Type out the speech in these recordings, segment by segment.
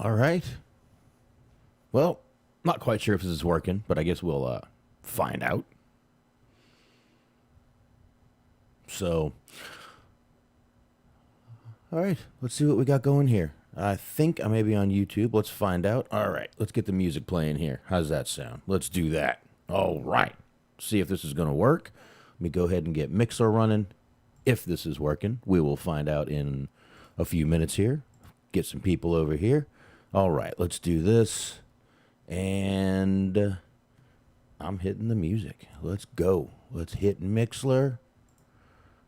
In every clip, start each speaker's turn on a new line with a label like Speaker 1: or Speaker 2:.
Speaker 1: All right. Well, not quite sure if this is working, but I guess we'll find out. So, all right, let's see what we got going here. I think I may be on YouTube. Let's find out. All right, let's get the music playing here. How's that sound? Let's do that. All right. See if this is going to work. Let me go ahead and get Mixer running. If this is working, we will find out in a few minutes here. Get some people over here. All right, let's do this. And I'm hitting the music. Let's go. Let's hit Mixler.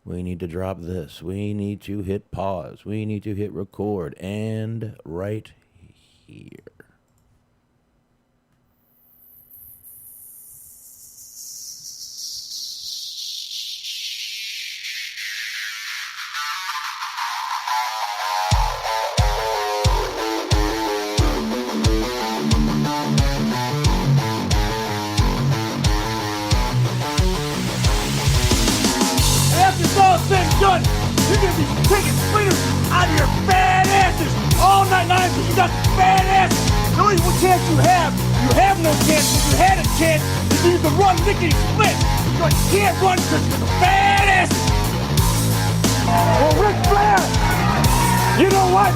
Speaker 1: We need to drop this. We need to hit pause. We need to hit record. And right here.
Speaker 2: Done. You're gonna be taking splinters out of your fat asses all night long because you got fat asses. The only chance you have no chance. If you had a chance, you could run lickety split. But you can't run because you're fat asses. Well, Ric Flair, you know what?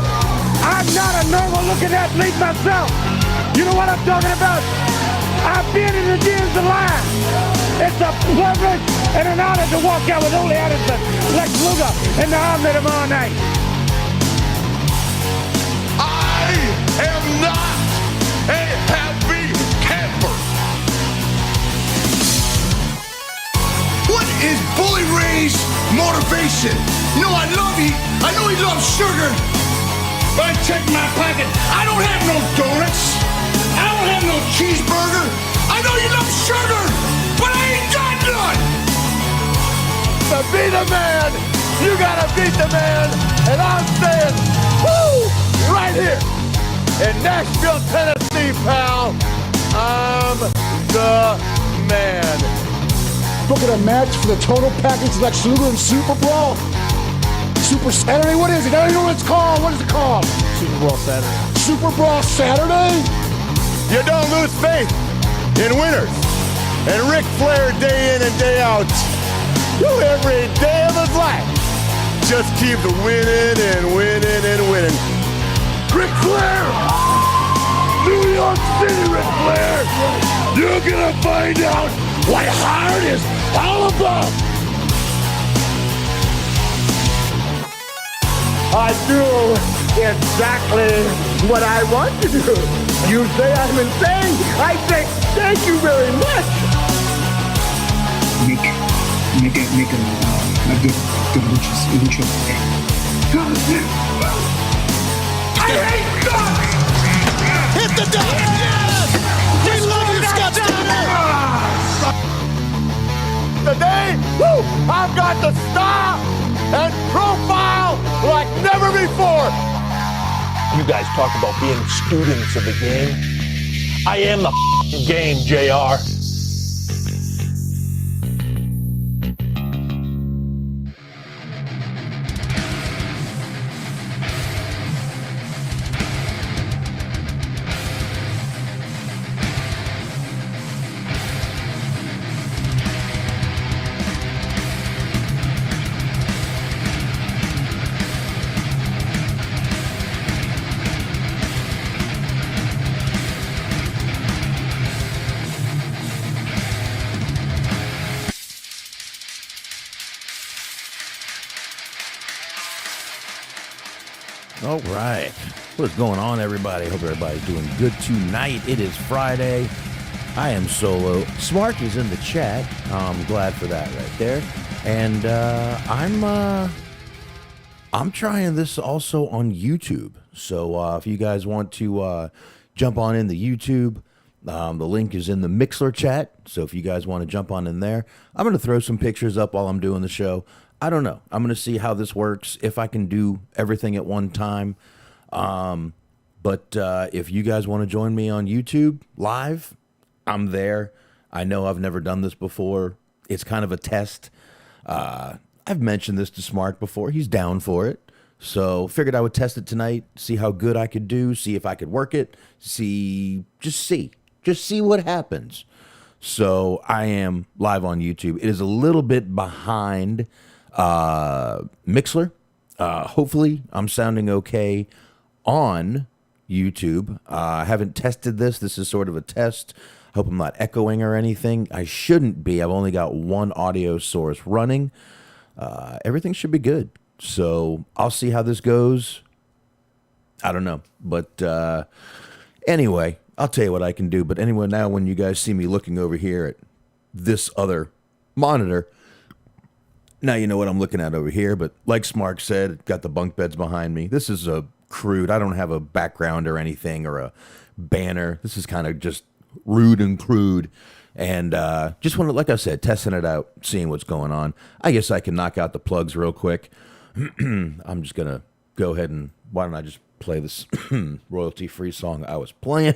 Speaker 2: I'm not a normal looking athlete myself. You know what I'm talking about? I've been in the gyms a lot. It's a privilege and an honor to walk out with Ole Anderson, Lex Luger, and the arm tomorrow night.
Speaker 3: I am not a happy camper. What is Bully Ray's motivation? You know I know he loves sugar. But I check my pocket. I don't have no donuts. I don't have no cheeseburger. I know you love sugar, but I ain't got none.
Speaker 2: To be the man, you gotta beat the man. And I'm saying, woo, right here in Nashville, Tennessee, pal. I'm the man.
Speaker 4: Look at a match for the total package like Luger and Super Brawl. Super Saturday? What is it? I don't know what it's called. What is it called?
Speaker 2: Super Bowl Saturday.
Speaker 4: Super Brawl Saturday?
Speaker 3: You don't lose faith in winners. And Ric Flair, day in and day out, every day of his life, just keep winning and winning and winning.
Speaker 2: Ric Flair! New York City, Ric Flair! You're gonna find out what hard is all about! I do exactly what I want to do. You say I'm insane. I say thank you very much.
Speaker 5: Make a good lucha.
Speaker 3: I hate guns! Hit the deck! Yes! We love you, Scott Steiner!
Speaker 2: Today, I've got the style and profile like never before.
Speaker 6: You guys talk about being students of the game. I am the game, JR.
Speaker 1: All right. What's going on, everybody? Hope everybody's doing good tonight. It is Friday. I am solo. Smart is in the chat. I'm glad for that right there. And I'm trying this also on YouTube. So if you guys want to jump on in the YouTube, the link is in the Mixler chat. So if you guys want to jump on in there, I'm going to throw some pictures up while I'm doing the show. I don't know. I'm going to see how this works, if I can do everything at one time. But if you guys want to join me on YouTube live, I'm there. I know I've never done this before. It's kind of a test. I've mentioned this to Smart before. He's down for it. So figured I would test it tonight, see how good I could do, see if I could work it, just see what happens. So I am live on YouTube. It is a little bit behind Mixler. Hopefully I'm sounding okay on YouTube. I haven't tested this. This is sort of a test. Hope I'm not echoing or anything. I shouldn't be. I've only got one audio source running. Everything should be good. So I'll see how this goes. I don't know. But anyway, I'll tell you what I can do. But anyway, now when you guys see me looking over here at this other monitor, now you know what I'm looking at over here. But like Smark said, got the bunk beds behind me. This is a crude. I don't have a background or anything or a banner. This is kind of just rude and crude. And just want to, like I said, testing it out, seeing what's going on. I guess I can knock out the plugs real quick. I'm just going to go ahead and, why don't I just play this royalty-free song I was playing?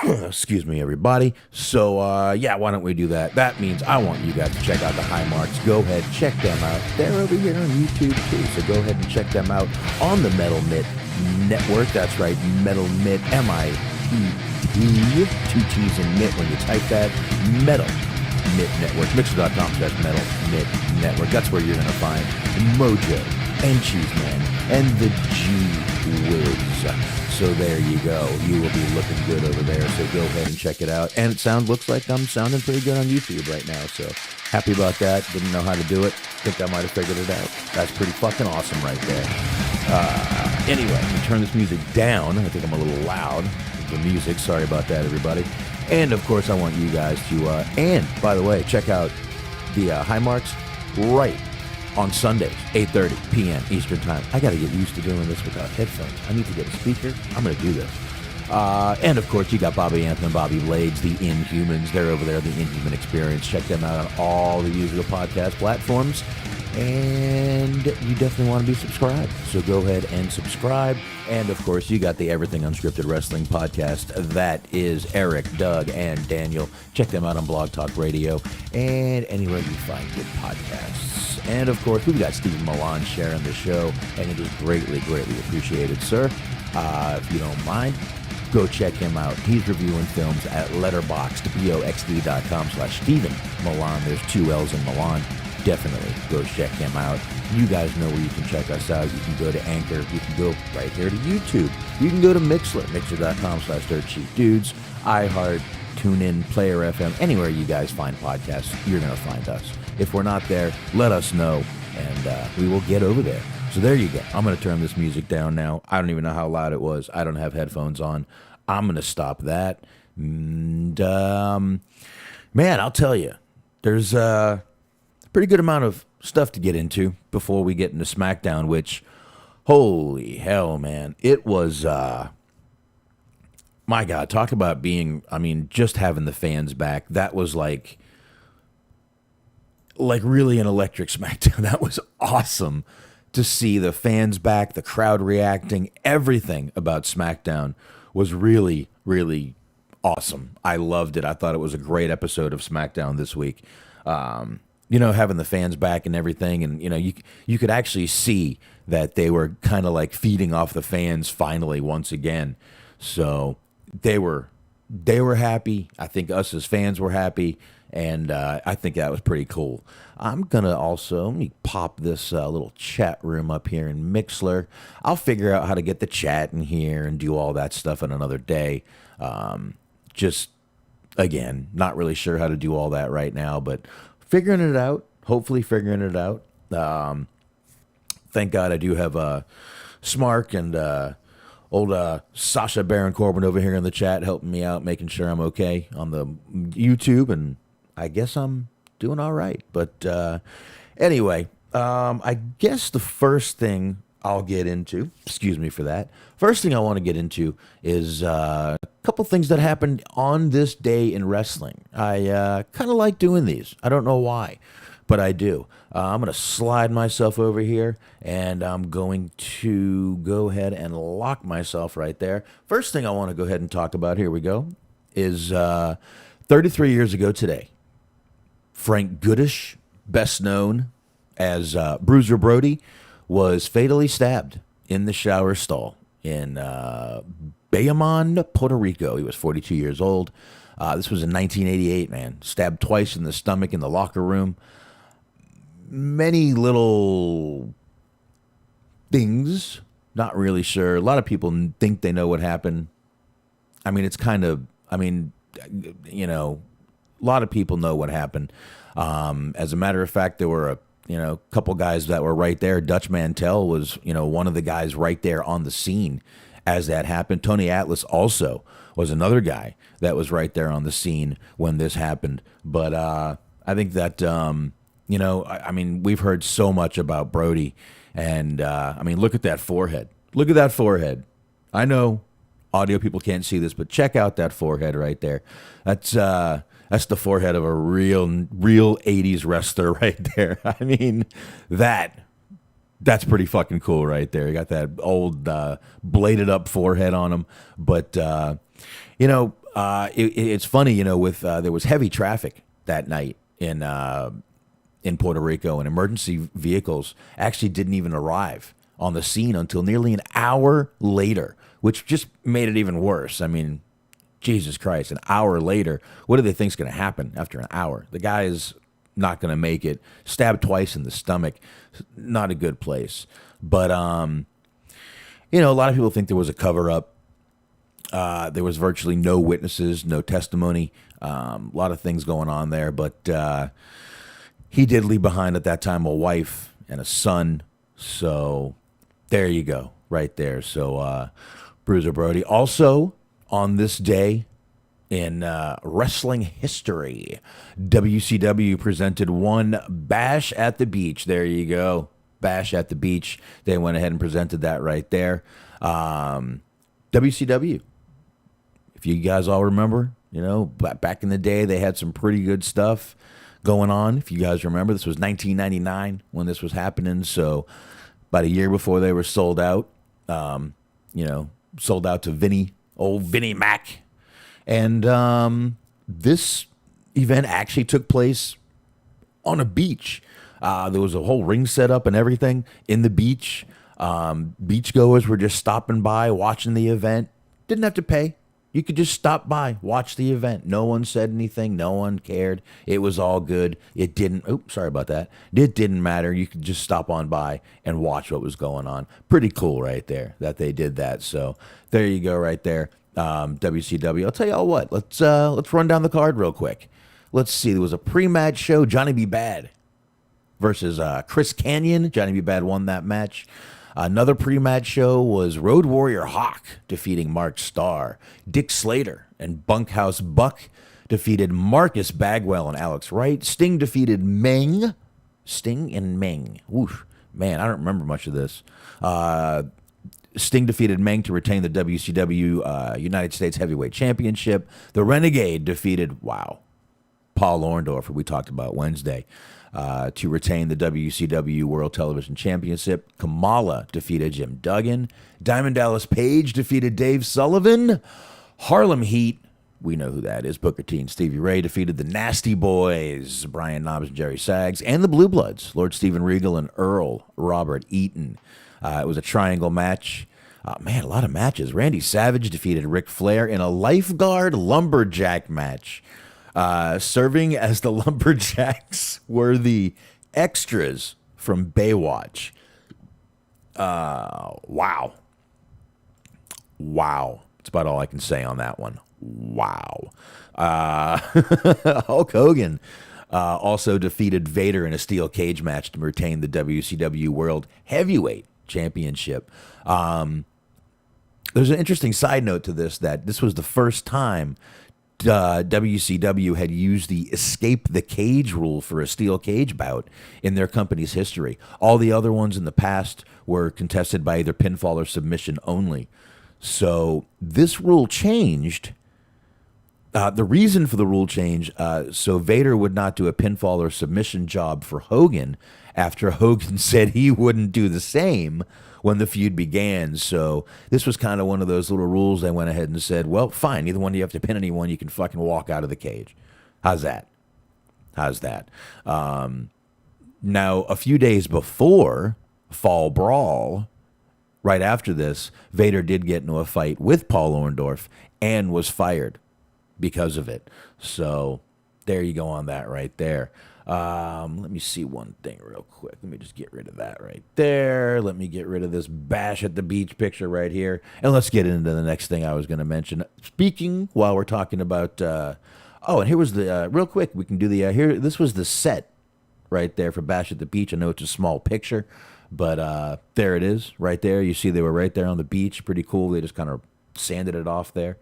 Speaker 1: Excuse me, everybody. So, yeah, why don't we do that? That means I want you guys to check out the High Marks. Go ahead, check them out. They're over here on YouTube, too. So go ahead and check them out on the Metal Mitt Network. That's right, Metal Mitt, MITB, 2 T's in Mitt when you type that. Metal Mitt Network. Mixer.com/Metal Mitt Network. That's where you're going to find Mojo and Cheeseman and the G-Wiz. So there you go. You will be looking good over there. So go ahead and check it out. And it looks like I'm sounding pretty good on YouTube right now. So happy about that. Didn't know how to do it. Think I might have figured it out. That's pretty fucking awesome right there. Anyway, let me turn this music down. I think I'm a little loud with the music. Sorry about that, everybody. And of course, I want you guys to, and by the way, check out the High Marks right on Sundays, 8:30 p.m. Eastern Time. I got to get used to doing this without headphones. I need to get a speaker. I'm going to do this. And of course, you got Bobby Anthony and Bobby Blades, the Inhumans. They're over there, the Inhuman Experience. Check them out on all the usual podcast platforms. And you definitely want to be subscribed. So go ahead and subscribe. And of course, you got the Everything Unscripted Wrestling podcast. That is Eric, Doug, and Daniel. Check them out on Blog Talk Radio and anywhere you find good podcasts. And of course, we've got Stephen Milan sharing the show, and it is greatly, greatly appreciated, sir. If you don't mind, go check him out. He's reviewing films at letterboxd.com/Stephen Milan. There's 2 L's in Milan. Definitely go check him out. You guys know where you can check us out. You can go to Anchor. You can go right here to YouTube. You can go to Mixler, mixer.com/DirtCheapDudes, iHeart, TuneIn, Player FM, anywhere you guys find podcasts, you're going to find us. If we're not there, let us know, and we will get over there. So there you go. I'm going to turn this music down now. I don't even know how loud it was. I don't have headphones on. I'm going to stop that. And, man, I'll tell you, there's pretty good amount of stuff to get into before we get into SmackDown, which, holy hell, man, it was, my God, talk about being, just having the fans back. That was like really an electric SmackDown. That was awesome to see the fans back, the crowd reacting, everything about SmackDown was really, really awesome. I loved it. I thought it was a great episode of SmackDown this week. Having the fans back and everything, and you could actually see that they were kind of like feeding off the fans finally once again. So they were happy. I think us as fans were happy, and I think that was pretty cool. I'm gonna also let me pop this little chat room up here in Mixler. I'll figure out how to get the chat in here and do all that stuff on another day. Just again, not really sure how to do all that right now, but figuring it out, hopefully figuring it out. Thank God I do have Smark and old Sasha Baron Corbin over here in the chat helping me out, making sure I'm okay on the YouTube, and I guess I'm doing all right. But anyway, I guess the first thing I'll get into, excuse me for that, first thing I want to get into is a couple things that happened on this day in wrestling. I kind of like doing these. I don't know why, but I do. I'm going to slide myself over here, and I'm going to go ahead and lock myself right there. First thing I want to go ahead and talk about, here we go, is 33 years ago today, Frank Goodish, best known as Bruiser Brody, was fatally stabbed in the shower stall in Bayamon, Puerto Rico. He was 42 years old. This was in 1988, man. Stabbed twice in the stomach in the locker room. Many little things, not really sure. A lot of people think they know what happened. I mean, it's kind of, you know, a lot of people know what happened. As a matter of fact, there were a couple guys that were right there. Dutch Mantell was, one of the guys right there on the scene as that happened. Tony Atlas also was another guy that was right there on the scene when this happened. But I think that, we've heard so much about Brody. And, look at that forehead. Look at that forehead. I know audio people can't see this, but check out that forehead right there. That's the forehead of a real 80s wrestler right there. I mean, that's pretty fucking cool right there. You got that old bladed up forehead on him. But, it's funny, with there was heavy traffic that night in Puerto Rico, and emergency vehicles actually didn't even arrive on the scene until nearly an hour later, which just made it even worse. I mean, Jesus Christ, an hour later, what do they think's going to happen after an hour? The guy is not going to make it. Stabbed twice in the stomach, not a good place. But, a lot of people think there was a cover-up. There was virtually no witnesses, no testimony, a lot of things going on there. But he did leave behind at that time a wife and a son. So there you go, right there. So Bruiser Brody. Also, on this day in wrestling history, WCW presented one Bash at the Beach. There you go. Bash at the Beach. They went ahead and presented that right there. WCW. If you guys all remember, back in the day, they had some pretty good stuff going on. If you guys remember, this was 1999 when this was happening. So about a year before they were sold out, sold out to old Vinnie Mac. And this event actually took place on a beach. There was a whole ring set up and everything in the beach. Beachgoers were just stopping by, watching the event. Didn't have to pay. You could just stop by, watch the event. No one said anything. No one cared. It was all good. It didn't, sorry about that. It didn't matter. You could just stop on by and watch what was going on. Pretty cool right there that they did that. So there you go right there. WCW. I'll tell you all what. Let's run down the card real quick. Let's see. There was a pre-match show. Johnny B. Bad versus Chris Kanyon. Johnny B. Bad won that match. Another pre-match show was Road Warrior Hawk defeating Mark Starr. Dick Slater and Bunkhouse Buck defeated Marcus Bagwell and Alex Wright. Sting defeated Meng. Sting and Meng. Oof, man, I don't remember much of this. Sting defeated Meng to retain the WCW United States Heavyweight Championship. The Renegade defeated, Paul Orndorff, who we talked about Wednesday, to retain the WCW World Television Championship. Kamala defeated Jim Duggan. Diamond Dallas Page defeated Dave Sullivan. Harlem Heat, we know who that is, Booker T and Stevie Ray defeated the Nasty Boys, Brian Knobbs and Jerry Saggs, and the Blue Bloods, Lord Steven Regal and Earl Robert Eaton. It was a triangle match. A lot of matches. Randy Savage defeated Ric Flair in a lifeguard lumberjack match. Serving as the Lumberjacks were the extras from Baywatch. Wow. That's about all I can say on that one. Wow. Hulk Hogan also defeated Vader in a steel cage match to retain the WCW World Heavyweight Championship. There's an interesting side note to this, that this was the first time WCW had used the escape the cage rule for a steel cage bout in their company's history. All the other ones in the past were contested by either pinfall or submission only. So this rule changed. The reason for the rule change, so Vader would not do a pinfall or submission job for Hogan after Hogan said he wouldn't do the same when the feud began. So this was kind of one of those little rules. They went ahead and said, well, fine, neither one of you have to pin anyone. You can fucking walk out of the cage. How's that? Now, a few days before Fall Brawl, right after this, Vader did get into a fight with Paul Orndorff and was fired because of it. So there you go on that right there. Let me see one thing real quick. Let me just get rid of that right there. Let me get rid of this Bash at the Beach picture right here. And let's get into the next thing I was going to mention. Speaking while we're talking about... and here was the... real quick, we can do the... here. This was the set right there for Bash at the Beach. I know it's a small picture, but there it is right there. You see they were right there on the beach. Pretty cool. They just kind of sanded it off there.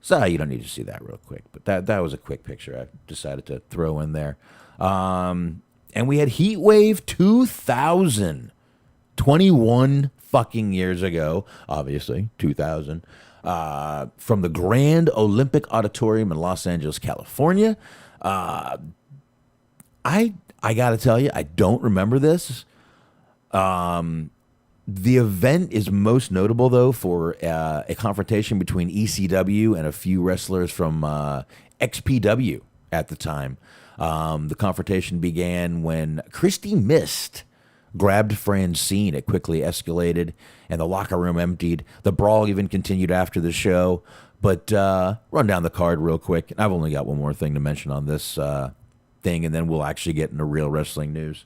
Speaker 1: So you don't need to see that real quick. But that was a quick picture I decided to throw in there. And we had Heat Wave 2000, 21 fucking years ago, obviously, 2000, from the Grand Olympic Auditorium in Los Angeles, California. I got to tell you, I don't remember this. The event is most notable, though, for a confrontation between ECW and a few wrestlers from XPW at the time. The confrontation began when Christy Mist grabbed Francine. It quickly escalated, and the locker room emptied. The brawl even continued after the show. But run down the card real quick. I've only got one more thing to mention on this thing, and then we'll actually get into real wrestling news.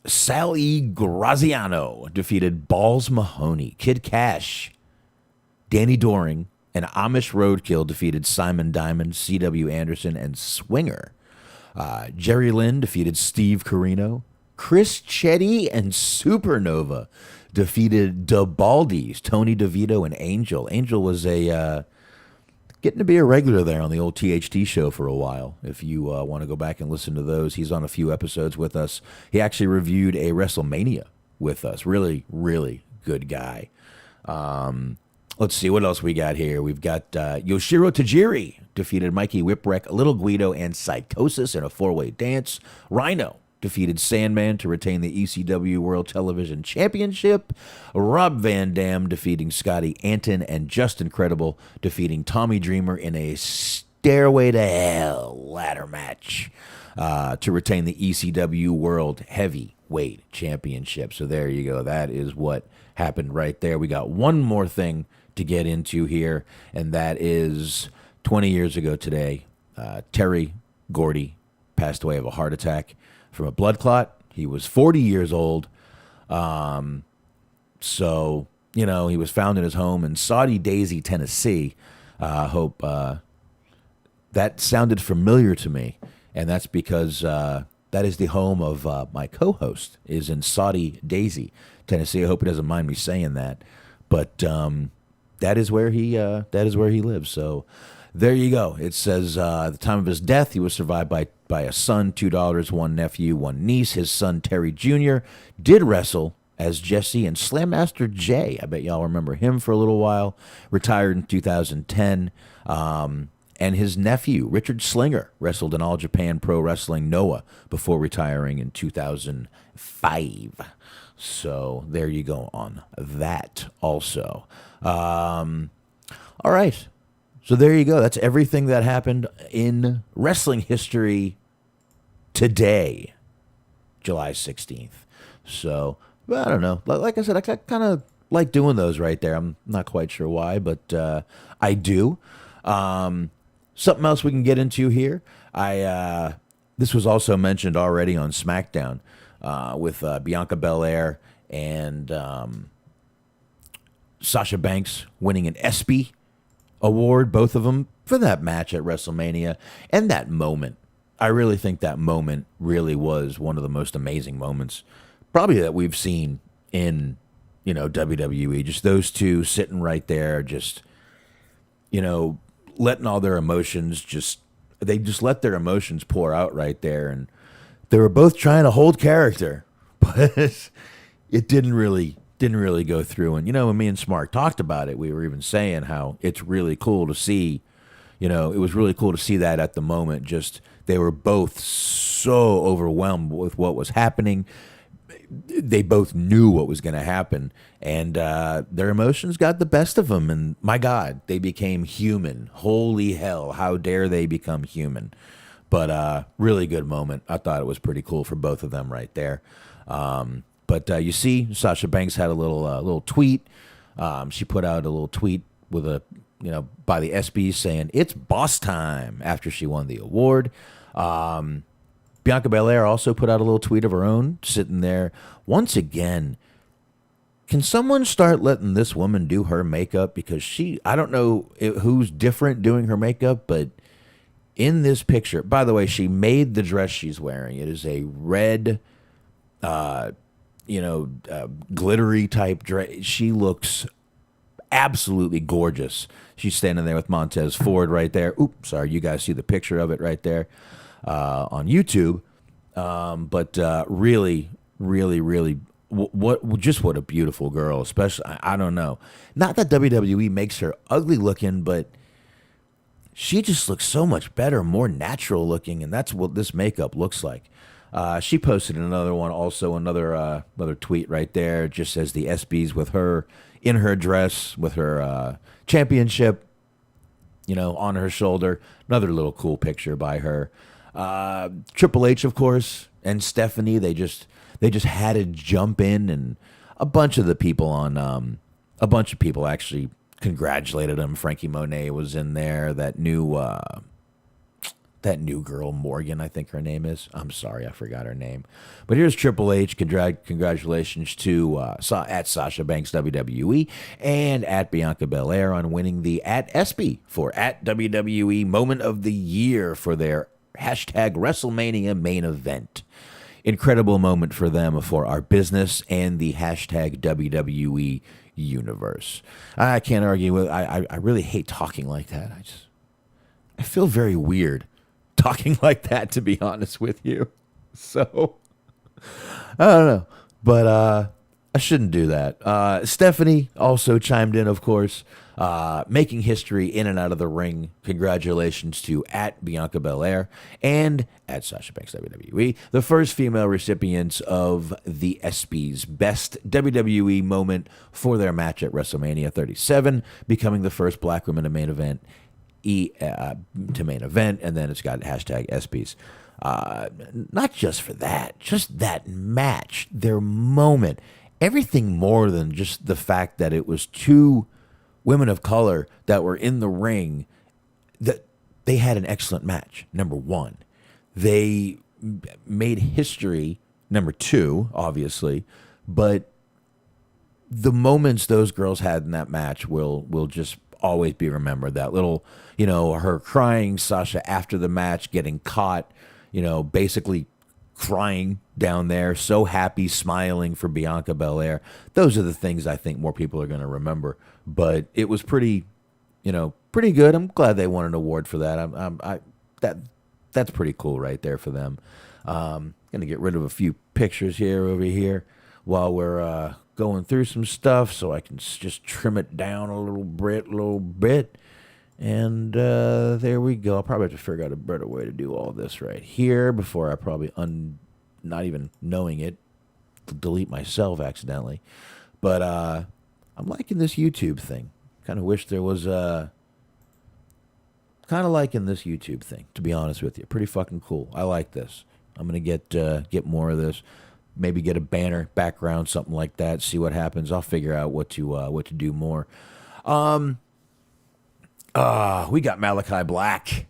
Speaker 1: Sally Graziano defeated Balls Mahoney. Kid Cash, Danny Doring, and Amish Roadkill defeated Simon Diamond, C.W. Anderson, and Swinger. Jerry Lynn defeated Steve Corino. Chris Chetty and Supernova defeated DeBaldies, Tony DeVito, and Angel. Angel was getting to be a regular there on the old THT show for a while. If you want to go back and listen to those, he's on a few episodes with us. He actually reviewed a WrestleMania with us. Really, really good guy. Let's see what else we got here. We've got Yoshiro Tajiri defeated Mikey Whipwreck, Little Guido, and Psychosis in a four-way dance. Rhino defeated Sandman to retain the ECW World Television Championship. Rob Van Dam defeating Scotty Anton, and Just Incredible defeating Tommy Dreamer in a Stairway to Hell ladder match to retain the ECW World Heavyweight Championship. So there you go. That is what happened right there. We got one more thing to get into here, and that is 20 years ago today, Terry Gordy passed away of a heart attack from a blood clot. He was 40 years old. So, he was found in his home in Saudi Daisy, Tennessee. Hope that sounded familiar to me, and that's because that is the home of my co-host, is in Saudi Daisy, Tennessee. I hope he doesn't mind me saying that, but that is where he lives. So there you go. It says at the time of his death, he was survived by a son, 2 daughters, 1 nephew, 1 niece. His son, Terry Jr., did wrestle as Jesse and Slam Master Jay. I bet y'all remember him for a little while. Retired in 2010. And his nephew, Richard Slinger, wrestled in All Japan Pro Wrestling Noah before retiring in 2005. So there you go on that also. All right. So there you go. That's everything that happened in wrestling history today, July 16th. So, I don't know. Like I said, I kind of like doing those right there. I'm not quite sure why, but I do. Something else we can get into here. This was also mentioned already on SmackDown with Bianca Belair and Sasha Banks winning an ESPY award, both of them, for that match at WrestleMania. And that moment, I really think that moment really was one of the most amazing moments probably that we've seen in, WWE. Just those two sitting right there, just, letting all their emotions they just let their emotions pour out right there. And they were both trying to hold character, but it didn't really go through. And, when me and Smart talked about it, we were even saying how it's really cool to see, it was really cool to see that at the moment. Just, they were both so overwhelmed with what was happening. They both knew what was going to happen, and their emotions got the best of them. And my God, they became human. Holy hell, how dare they become human? Really good moment. I thought it was pretty cool for both of them right there. But you see, Sasha Banks had a little tweet. She put out a little tweet with by the SBs saying it's boss time after she won the award. Bianca Belair also put out a little tweet of her own, sitting there once again. Can someone start letting this woman do her makeup? Because I don't know who's different doing her makeup, but in this picture, by the way, she made the dress she's wearing. It is a red, glittery type dress. She looks absolutely gorgeous. She's standing there with Montez Ford right there. Oops, sorry, you guys see the picture of it right there on YouTube. Really, really, really, what a beautiful girl. Especially, I don't know. Not that WWE makes her ugly looking, but she just looks so much better, more natural looking, and that's what this makeup looks like. She posted another one, also another tweet right there. It just says the SBs with her in her dress with her championship, on her shoulder. Another little cool picture by her. Triple H, of course, and Stephanie. They just had to jump in, and a bunch of people actually congratulated him. Frankie Monet was in there. That new girl, Morgan, I think her name is. I'm sorry, I forgot her name. But here's Triple H. Congratulations to at Sasha Banks WWE and at Bianca Belair on winning the at SB for at WWE Moment of the Year for their hashtag WrestleMania main event. Incredible moment for them, for our business and the hashtag WWE universe. I can't argue with. I really hate talking like that. I feel very weird talking like that, to be honest with you. So I don't know, but I shouldn't do that. Stephanie also chimed in, of course, making history in and out of the ring. Congratulations to at Bianca Belair and at Sasha Banks WWE, the first female recipients of the ESPY's Best WWE Moment for their match at WrestleMania 37, becoming the first black woman to main event. To main event, and then it's got hashtag ESPYs. Not just for that, just that match, their moment, everything more than just the fact that it was two women of color that were in the ring, that they had an excellent match. Number one, they made history. Number two, obviously, but the moments those girls had in that match will just always be remembered. That little, her crying, Sasha after the match, getting caught, basically crying down there, so happy, smiling for Bianca Belair. Those are the things I think more people are going to remember. But it was pretty good. I'm glad they won an award for that. That's pretty cool right there for them. Going to get rid of a few pictures over here while we're going through some stuff, so I can just trim it down a little bit. And there we go. I'll probably have to figure out a better way to do all this right here before I probably, not even knowing it, delete myself accidentally. But I'm liking this YouTube thing. Kind of wish there was kind of liking this YouTube thing, to be honest with you. Pretty fucking cool. I like this. I'm gonna get more of this. Maybe get a banner, background, something like that. See what happens. I'll figure out what to do more. We got Malachi Black.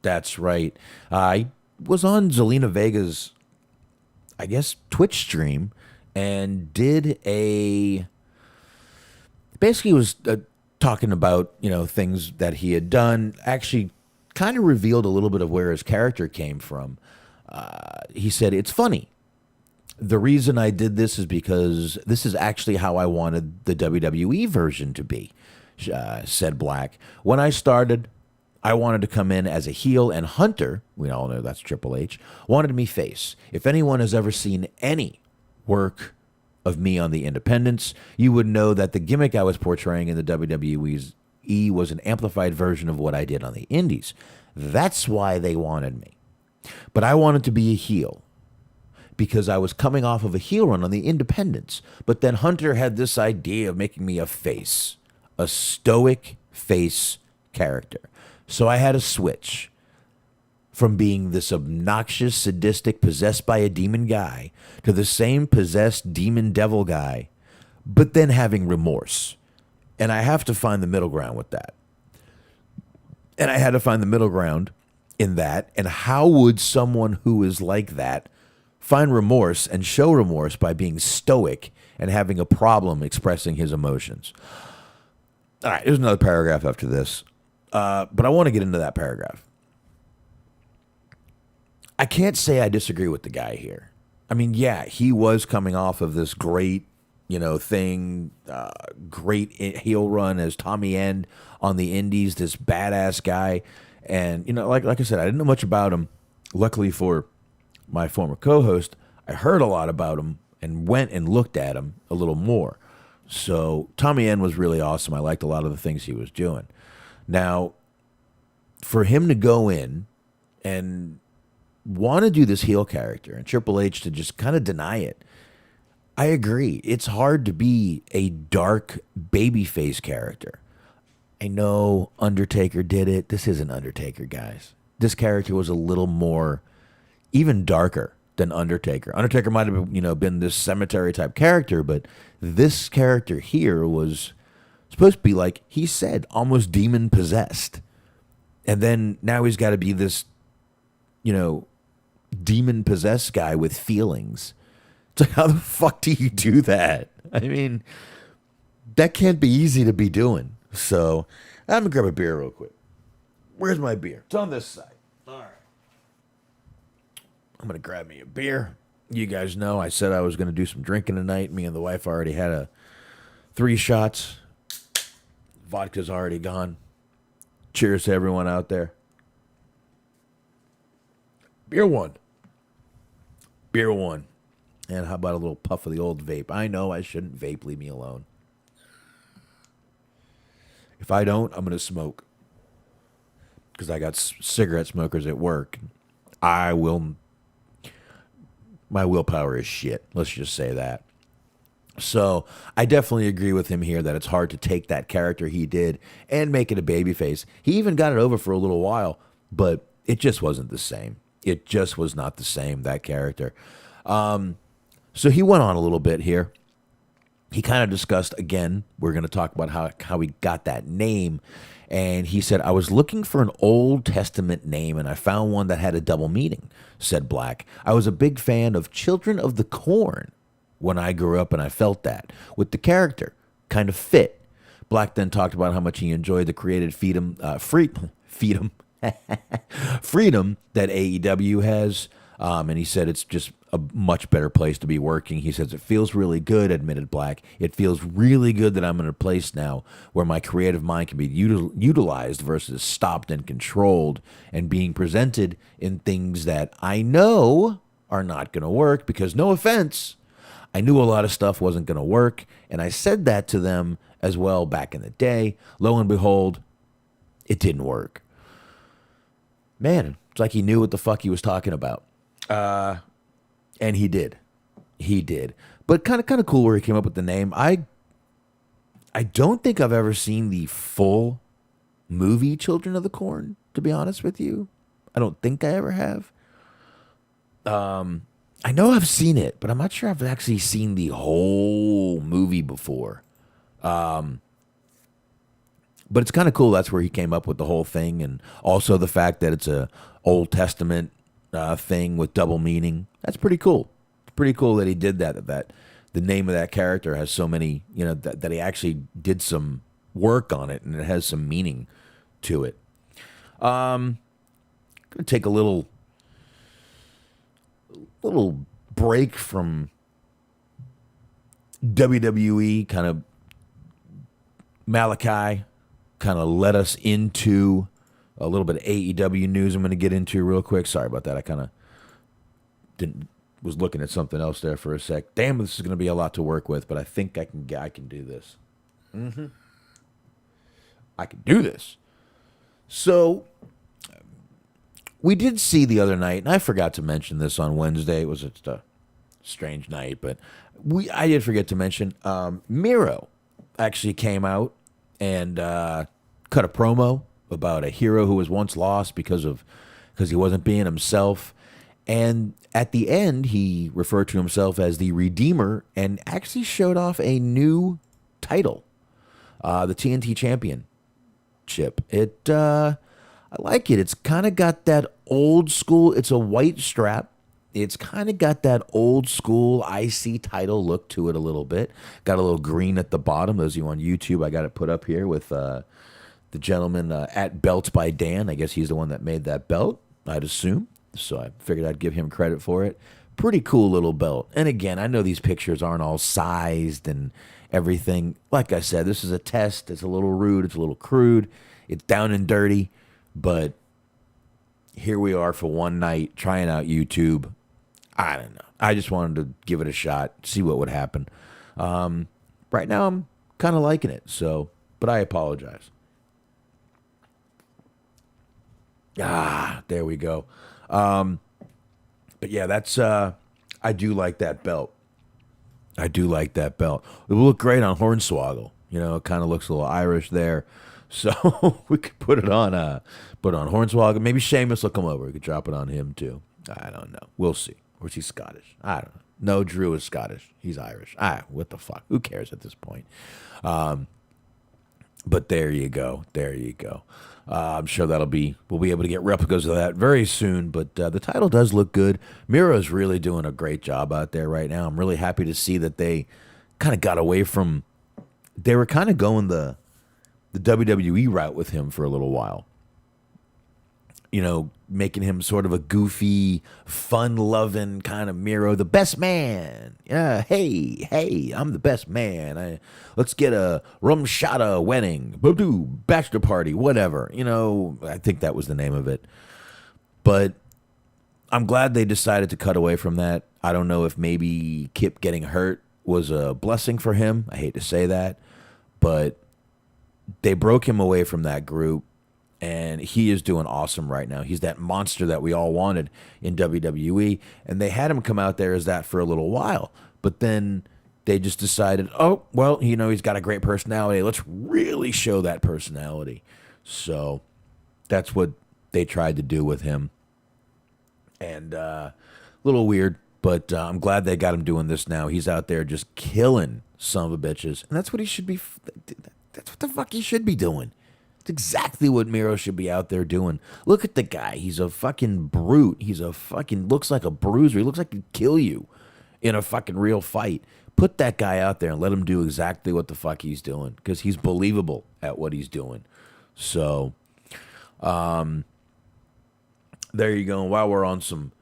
Speaker 1: That's right. I was on Zelina Vega's, I guess, Twitch stream and basically was talking about, things that he had done. Actually kind of revealed a little bit of where his character came from. He said, it's funny. The reason I did this is because this is actually how I wanted the WWE version to be, said Black. When I started, I wanted to come in as a heel, and Hunter, we all know that's Triple H, wanted me face. If anyone has ever seen any work of me on the independents, you would know that the gimmick I was portraying in the WWE was an amplified version of what I did on the indies. That's why they wanted me. But I wanted to be a heel, because I was coming off of a heel run on the independents. But then Hunter had this idea of making me a face, a stoic face character. So I had to switch from being this obnoxious, sadistic, possessed by a demon guy to the same possessed demon devil guy, but then having remorse. And I have to find the middle ground with that. And I had to find the middle ground in that. And how would someone who is like that find remorse and show remorse by being stoic and having a problem expressing his emotions? All right, there's another paragraph after this. But I want to get into that paragraph. I can't say I disagree with the guy here. I mean, yeah, he was coming off of this great, thing, great heel run as Tommy End on the Indies, this badass guy. And, like I said, I didn't know much about him. Luckily for my former co-host, I heard a lot about him and went and looked at him a little more. So Tommy End was really awesome. I liked a lot of the things he was doing. Now, for him to go in and want to do this heel character and Triple H to just kind of deny it, I agree. It's hard to be a dark babyface character. I know Undertaker did it. This isn't Undertaker, guys. This character was a little more, even darker than Undertaker. Undertaker might have, been this cemetery type character, but this character here was supposed to be, like he said, almost demon possessed. And then now he's got to be this, demon possessed guy with feelings. It's like, how the fuck do you do that? I mean, that can't be easy to be doing. So I'm gonna grab a beer real quick. Where's my beer? It's on this side. All right. I'm gonna grab me a beer. You guys know I said I was gonna do some drinking tonight. Me and the wife already had 3 shots. Vodka's already gone. Cheers to everyone out there. Beer one. Beer one. And how about a little puff of the old vape? I know I shouldn't vape. Leave me alone. If I don't, I'm going to smoke. Because I got cigarette smokers at work. My willpower is shit. Let's just say that. So I definitely agree with him here that it's hard to take that character he did and make it a babyface. He even got it over for a little while, but it just wasn't the same. It just was not the same, that character. So he went on a little bit here. He kind of discussed, again, we're going to talk about how he got that name. And he said, I was looking for an Old Testament name, and I found one that had a double meaning, said Black. I was a big fan of Children of the Corn when I grew up, and I felt that. With the character, kind of fit. Black then talked about how much he enjoyed the creative freedom that AEW has. And he said it's just a much better place to be working. He says, it feels really good, admitted Black. It feels really good that I'm in a place now where my creative mind can be utilized versus stopped and controlled and being presented in things that I know are not going to work because, no offense, I knew a lot of stuff wasn't going to work. And I said that to them as well back in the day. Lo and behold, it didn't work. Man, it's like he knew what the fuck he was talking about. And he did. He did. But kind of cool where he came up with the name. I don't think I've ever seen the full movie Children of the Corn, to be honest with you. I don't think I ever have. I know I've seen it, but I'm not sure I've actually seen the whole movie before. But it's kind of cool. That's where he came up with the whole thing. And also the fact that it's a Old Testament thing with double meaning. That's pretty cool. It's pretty cool that he did that. That the name of that character has so many, that he actually did some work on it and it has some meaning to it. Gonna take a little break from WWE, kind of Malachi, kind of led us into a little bit of AEW news I'm going to get into real quick. Sorry about that. I kind of was looking at something else there for a sec. Damn, this is going to be a lot to work with, but I think I can do this. I can do this. So we did see the other night, and I forgot to mention this on Wednesday. It was just a strange night, but I did forget to mention Miro actually came out and cut a promo about a hero who was once lost because of because he wasn't being himself. And at the end, he referred to himself as the Redeemer and actually showed off a new title, the TNT Championship. I like it. It's kind of got that old school. It's a white strap. It's kind of got that old school IC title look to it a little bit. Got a little green at the bottom. Those of you on YouTube, I got it put up here with the gentleman at Belts by Dan. I guess he's the one that made that belt, I'd assume. So I figured I'd give him credit for it. Pretty cool little belt. And again, I know these pictures aren't all sized and everything. Like I said, this is a test. It's a little rude. It's a little crude. It's down and dirty. But here we are for one night trying out YouTube. I don't know. I just wanted to give it a shot, see what would happen. Right now, I'm kind of liking it. So, but I apologize. There we go. But yeah, that's I do like that belt. I do like that belt. It will look great on Hornswoggle. You know, it kind of looks a little Irish there. So we could put it on Hornswoggle. Maybe Sheamus will come over. We could drop it on him too. I don't know. We'll see. Or is he Scottish? I don't know. No, Drew is Scottish. He's Irish. What the fuck? Who cares at this point? But there you go. There you go. I'm sure we'll be able to get replicas of that very soon. But the title does look good. Miro's really doing a great job out there right now. I'm really happy to see that they kind of got away from. They were kind of going the WWE route with him for a little while. You know, making him sort of a goofy, fun-loving kind of Miro, the best man. Yeah, hey, I'm the best man. Let's get a rum shada wedding, bachelor party, whatever. You know, I think that was the name of it. But I'm glad they decided to cut away from that. I don't know if maybe Kip getting hurt was a blessing for him. I hate to say that, but they broke him away from that group. And he is doing awesome right now. He's that monster that we all wanted in WWE. And they had him come out there as that for a little while. But then they just decided, oh, well, you know, he's got a great personality. Let's really show that personality. So that's what they tried to do with him. And a little weird, but I'm glad they got him doing this now. He's out there just killing son of a bitches. And that's what he should be. That's what the fuck he should be doing. It's exactly what Miro should be out there doing. Look at the guy. He's a fucking brute. He's a fucking, looks like a bruiser. He looks like he'd kill you in a fucking real fight. Put that guy out there and let him do exactly what the fuck he's doing, because he's believable at what he's doing. So, there you go. While we're on some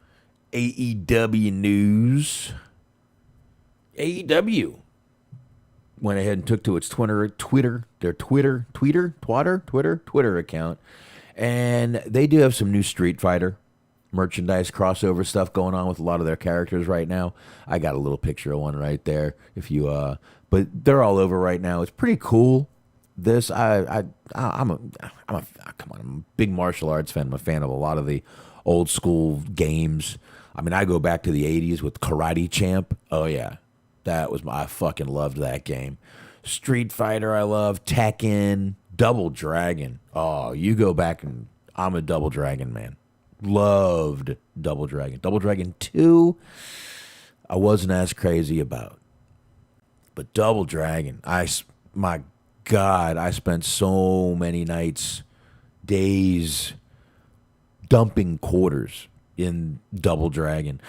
Speaker 1: AEW news, AEW went ahead and took to its Twitter account, and they do have some new Street Fighter merchandise crossover stuff going on with a lot of their characters right now. I got a little picture of one right there. If you but they're all over right now. It's pretty cool. This I'm a big martial arts fan. I'm a fan of a lot of the old school games. I mean, I go back to the 80s with Karate Champ. Oh yeah. I fucking loved that game. Street Fighter, I love. Tekken, Double Dragon. Oh, you go back and I'm a Double Dragon man. Loved Double Dragon. Double Dragon 2, I wasn't as crazy about. But Double Dragon, my God, I spent so many nights, days, dumping quarters in Double Dragon.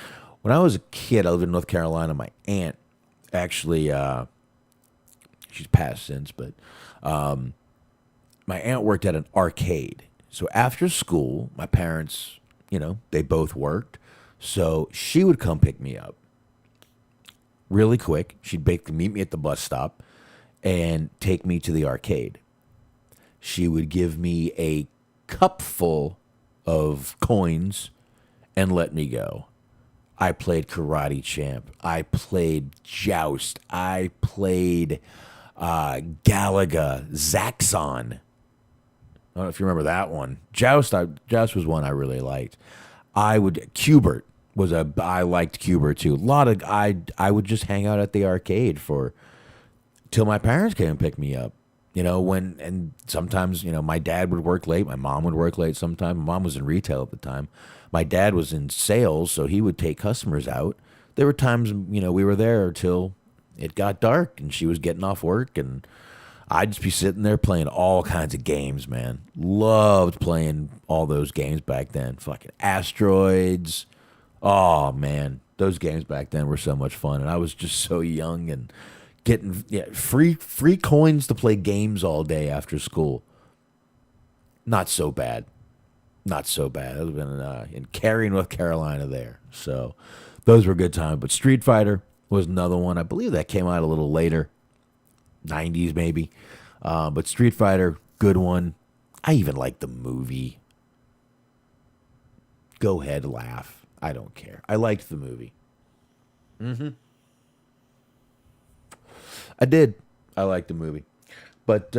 Speaker 1: When I was a kid, I lived in North Carolina. My aunt, actually, she's passed since, but my aunt worked at an arcade. So after school, my parents, you know, they both worked. So she would come pick me up really quick. She'd basically meet me at the bus stop and take me to the arcade. She would give me a cup full of coins and let me go. I played Karate Champ. I played Joust. I played Galaga, Zaxxon. I don't know if you remember that one. Joust was one I really liked. I liked Cubert too. I would just hang out at the arcade till my parents came and picked me up. and sometimes, my dad would work late. My mom would work late sometimes. My mom was in retail at the time. My dad was in sales, so he would take customers out. There were times, we were there till it got dark and she was getting off work, and I'd just be sitting there playing all kinds of games, man. Loved playing all those games back then. Fucking Asteroids. Oh, man. Those games back then were so much fun, and I was just so young and getting free coins to play games all day after school. Not so bad. Not so bad. I was in Cary, North Carolina there. So those were good times. But Street Fighter was another one. I believe that came out a little later. 90s maybe. But Street Fighter, good one. I even like the movie. Go ahead, laugh. I don't care. I liked the movie. I did. I liked the movie. But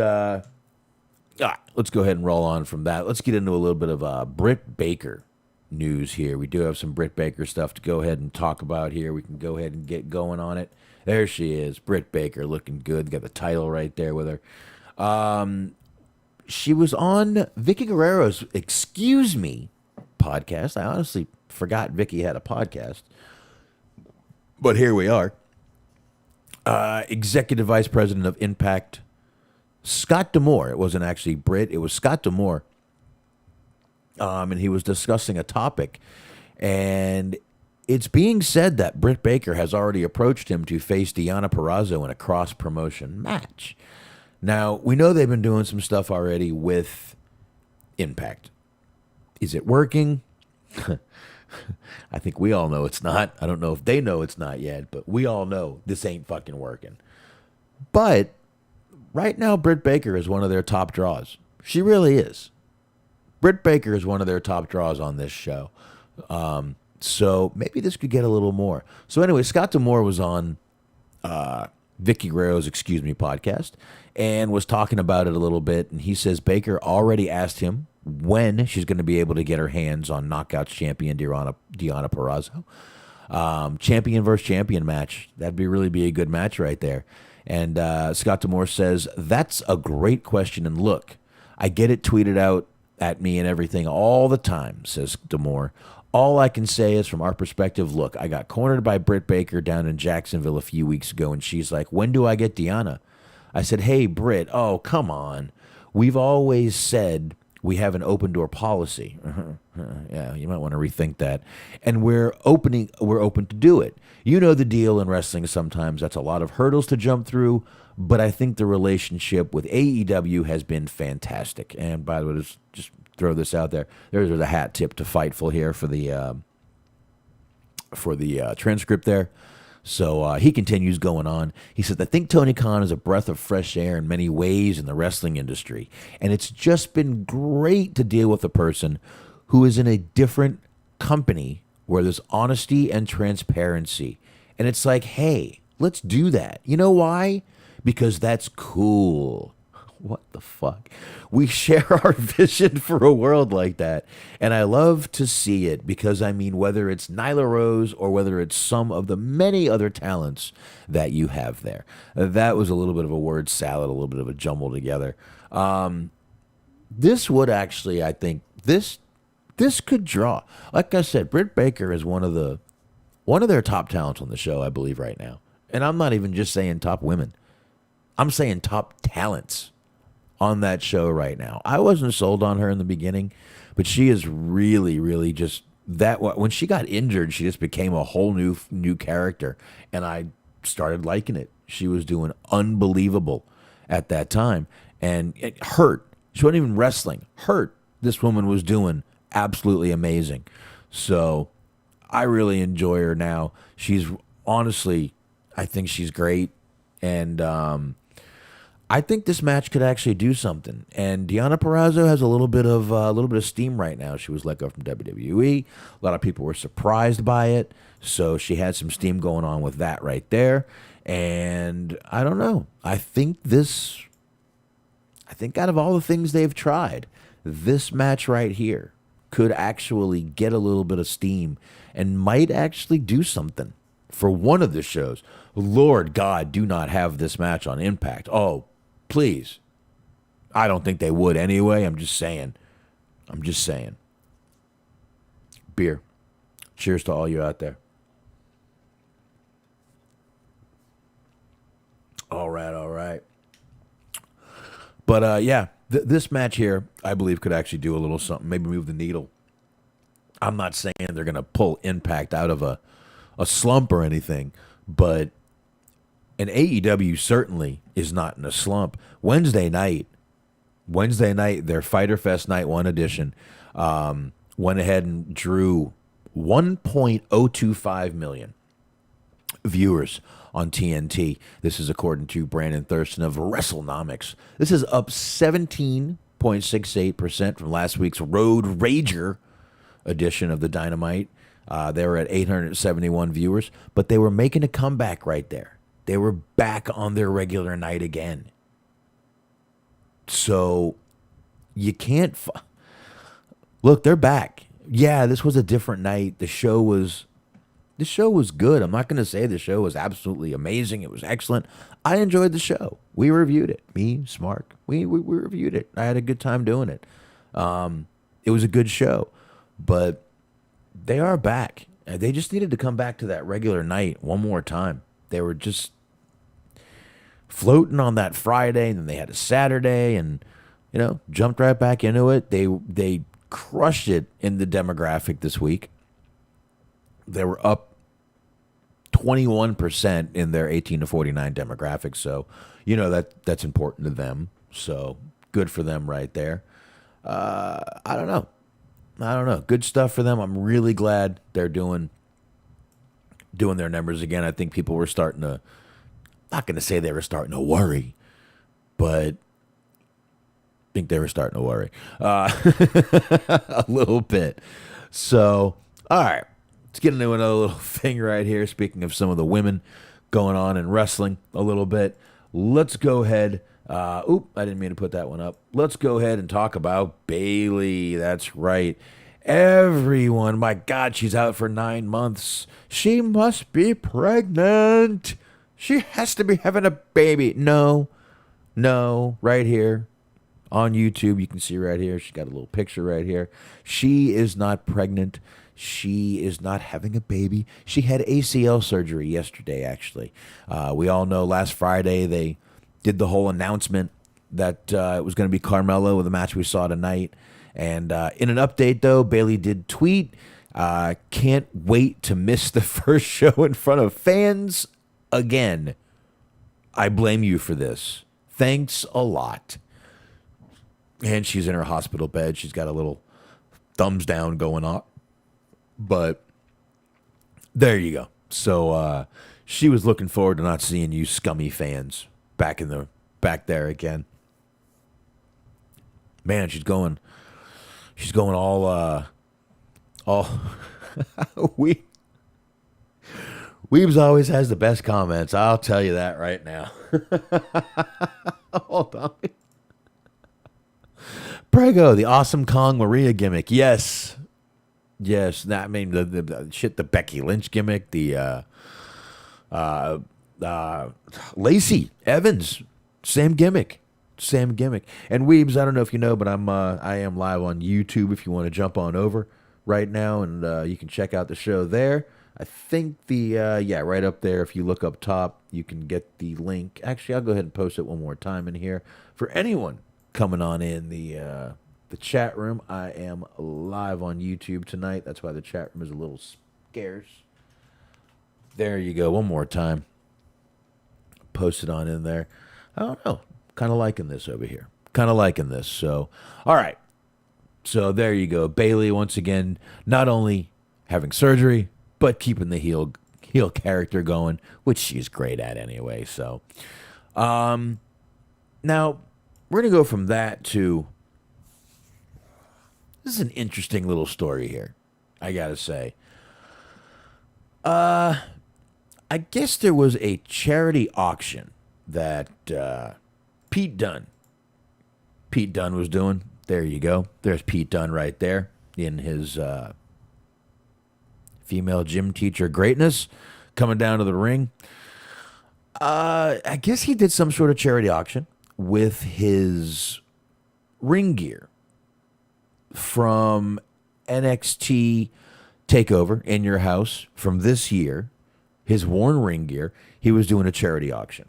Speaker 1: let's go ahead and roll on from that. Let's get into a little bit of Britt Baker news here. We do have some Britt Baker stuff to go ahead and talk about here. We can go ahead and get going on it. There she is, Britt Baker, looking good. Got the title right there with her. She was on Vicky Guerrero's Excuse Me podcast. I honestly forgot Vicky had a podcast. But here we are. Executive Vice President of Impact, Scott D'Amore. It wasn't actually Britt. It was Scott D'Amore. And he was discussing a topic. And it's being said that Britt Baker has already approached him to face Deonna Purrazzo in a cross-promotion match. Now, we know they've been doing some stuff already with Impact. Is it working? I think we all know it's not. I don't know if they know it's not yet, but we all know this ain't fucking working. But right now, Britt Baker is one of their top draws. She really is. Britt Baker is one of their top draws on this show. So maybe this could get a little more. So anyway, Scott D'Amore was on Vicky Guerrero's Excuse Me podcast and was talking about it a little bit. And he says Baker already asked him when she's going to be able to get her hands on Knockouts champion Deonna Purrazzo. Champion versus champion match. That'd really be a good match right there. And Scott D'Amore says, that's a great question. And look, I get it tweeted out at me and everything all the time, says D'Amore. All I can say is from our perspective, look, I got cornered by Britt Baker down in Jacksonville a few weeks ago, and she's like, when do I get Deonna? I said, hey, Britt, oh, come on. We've always said we have an open door policy. Yeah, you might want to rethink that. And we're open to do it. You know the deal in wrestling sometimes. That's a lot of hurdles to jump through, but I think the relationship with AEW has been fantastic. And by the way, just throw this out there. There's a hat tip to Fightful here for the transcript there. So he continues going on. He says, I think Tony Khan is a breath of fresh air in many ways in the wrestling industry. And it's just been great to deal with a person who is in a different company where there's honesty and transparency. And it's like, hey, let's do that. You know why? Because that's cool. What the fuck? We share our vision for a world like that. And I love to see it because, I mean, whether it's Nyla Rose or whether it's some of the many other talents that you have there. That was a little bit of a word salad, a little bit of a jumble together. This would actually, I think, this could draw. Like I said, Britt Baker is one of their top talents on the show, I believe, right now. And I'm not even just saying top women. I'm saying top talents on that show right now. I wasn't sold on her in the beginning, but she is really, really just that. When she got injured, she just became a whole new character, and I started liking it. She was doing unbelievable at that time, and it hurt. She wasn't even wrestling. Hurt. This woman was doing absolutely amazing. So I really enjoy her now. She's honestly, I think she's great, and I think this match could actually do something. And Deonna Purrazzo has a little bit of steam right now. She was let go from WWE. A lot of people were surprised by it, so she had some steam going on with that right there. And I don't know. I think out of all the things they've tried, this match right here could actually get a little bit of steam and might actually do something for one of the shows. Lord God, do not have this match on Impact. Oh, please. I don't think they would anyway. I'm just saying. Beer. Cheers to all you out there. All right. But yeah, this match here, I believe, could actually do a little something. Maybe move the needle. I'm not saying they're going to pull Impact out of a slump or anything, but an AEW certainly is not in a slump. Wednesday night, their Fyter Fest Night 1 edition, went ahead and drew 1.025 million viewers on TNT. This is according to Brandon Thurston of WrestleNomics. This is up 17.68% from last week's Road Rager edition of the Dynamite. They were at 871 viewers, but they were making a comeback right there. They were back on their regular night again. So you can't... Look, they're back. Yeah, this was a different night. The show was good. I'm not going to say the show was absolutely amazing. It was excellent. I enjoyed the show. We reviewed it. Me, Smark. We reviewed it. I had a good time doing it. It was a good show. But they are back. They just needed to come back to that regular night one more time. They were just floating on that Friday, and then they had a Saturday, and jumped right back into it. They crushed it in the demographic this week. They were up 21% in their 18 to 49 demographic, so that's important to them. So good for them right there. I don't know. Good stuff for them. I'm really glad they're doing their numbers again. I think people were starting to, not going to say they were starting to worry, but I think they were starting to worry a little bit. So, all right, let's get into another little thing right here. Speaking of some of the women going on in wrestling a little bit, let's go ahead. I didn't mean to put that one up. Let's go ahead and talk about Bayley. That's right. Everyone, my God, she's out for 9 months. She must be pregnant. She has to be having a baby. No, right here on YouTube, you can see right here. She's got a little picture right here. She is not pregnant. She is not having a baby. She had ACL surgery yesterday, actually. We all know last Friday they did the whole announcement that it was going to be Carmelo with the match we saw tonight. And in an update, though, Bayley did tweet, can't wait to miss the first show in front of fans again. I blame you for this. Thanks a lot. And she's in her hospital bed. She's got a little thumbs down going on. But there you go. So she was looking forward to not seeing you scummy fans back there again. Man, she's going all Weebs always has the best comments. I'll tell you that right now. Hold on. Prego, the awesome Kong Maria gimmick. Yes. I mean the Becky Lynch gimmick, the Lacey Evans, same gimmick. And Weebs, I don't know if you know, but I am live on YouTube if you want to jump on over right now, and you can check out the show there. I think right up there, if you look up top, you can get the link. Actually, I'll go ahead and post it one more time in here. For anyone coming on in the chat room, I am live on YouTube tonight. That's why the chat room is a little scarce. There you go. One more time. Post it on in there. I don't know. Kind of liking this over here. So, all right. So there you go. Bayley, once again, not only having surgery, but keeping the heel character going, which she's great at anyway. So, now we're going to go from that to, this is an interesting little story here, I got to say. I guess there was a charity auction that Pete Dunne was doing. There you go. There's Pete Dunne right there in his female gym teacher greatness coming down to the ring. I guess he did some sort of charity auction with his ring gear from NXT TakeOver in your house from this year, his worn ring gear, he was doing a charity auction.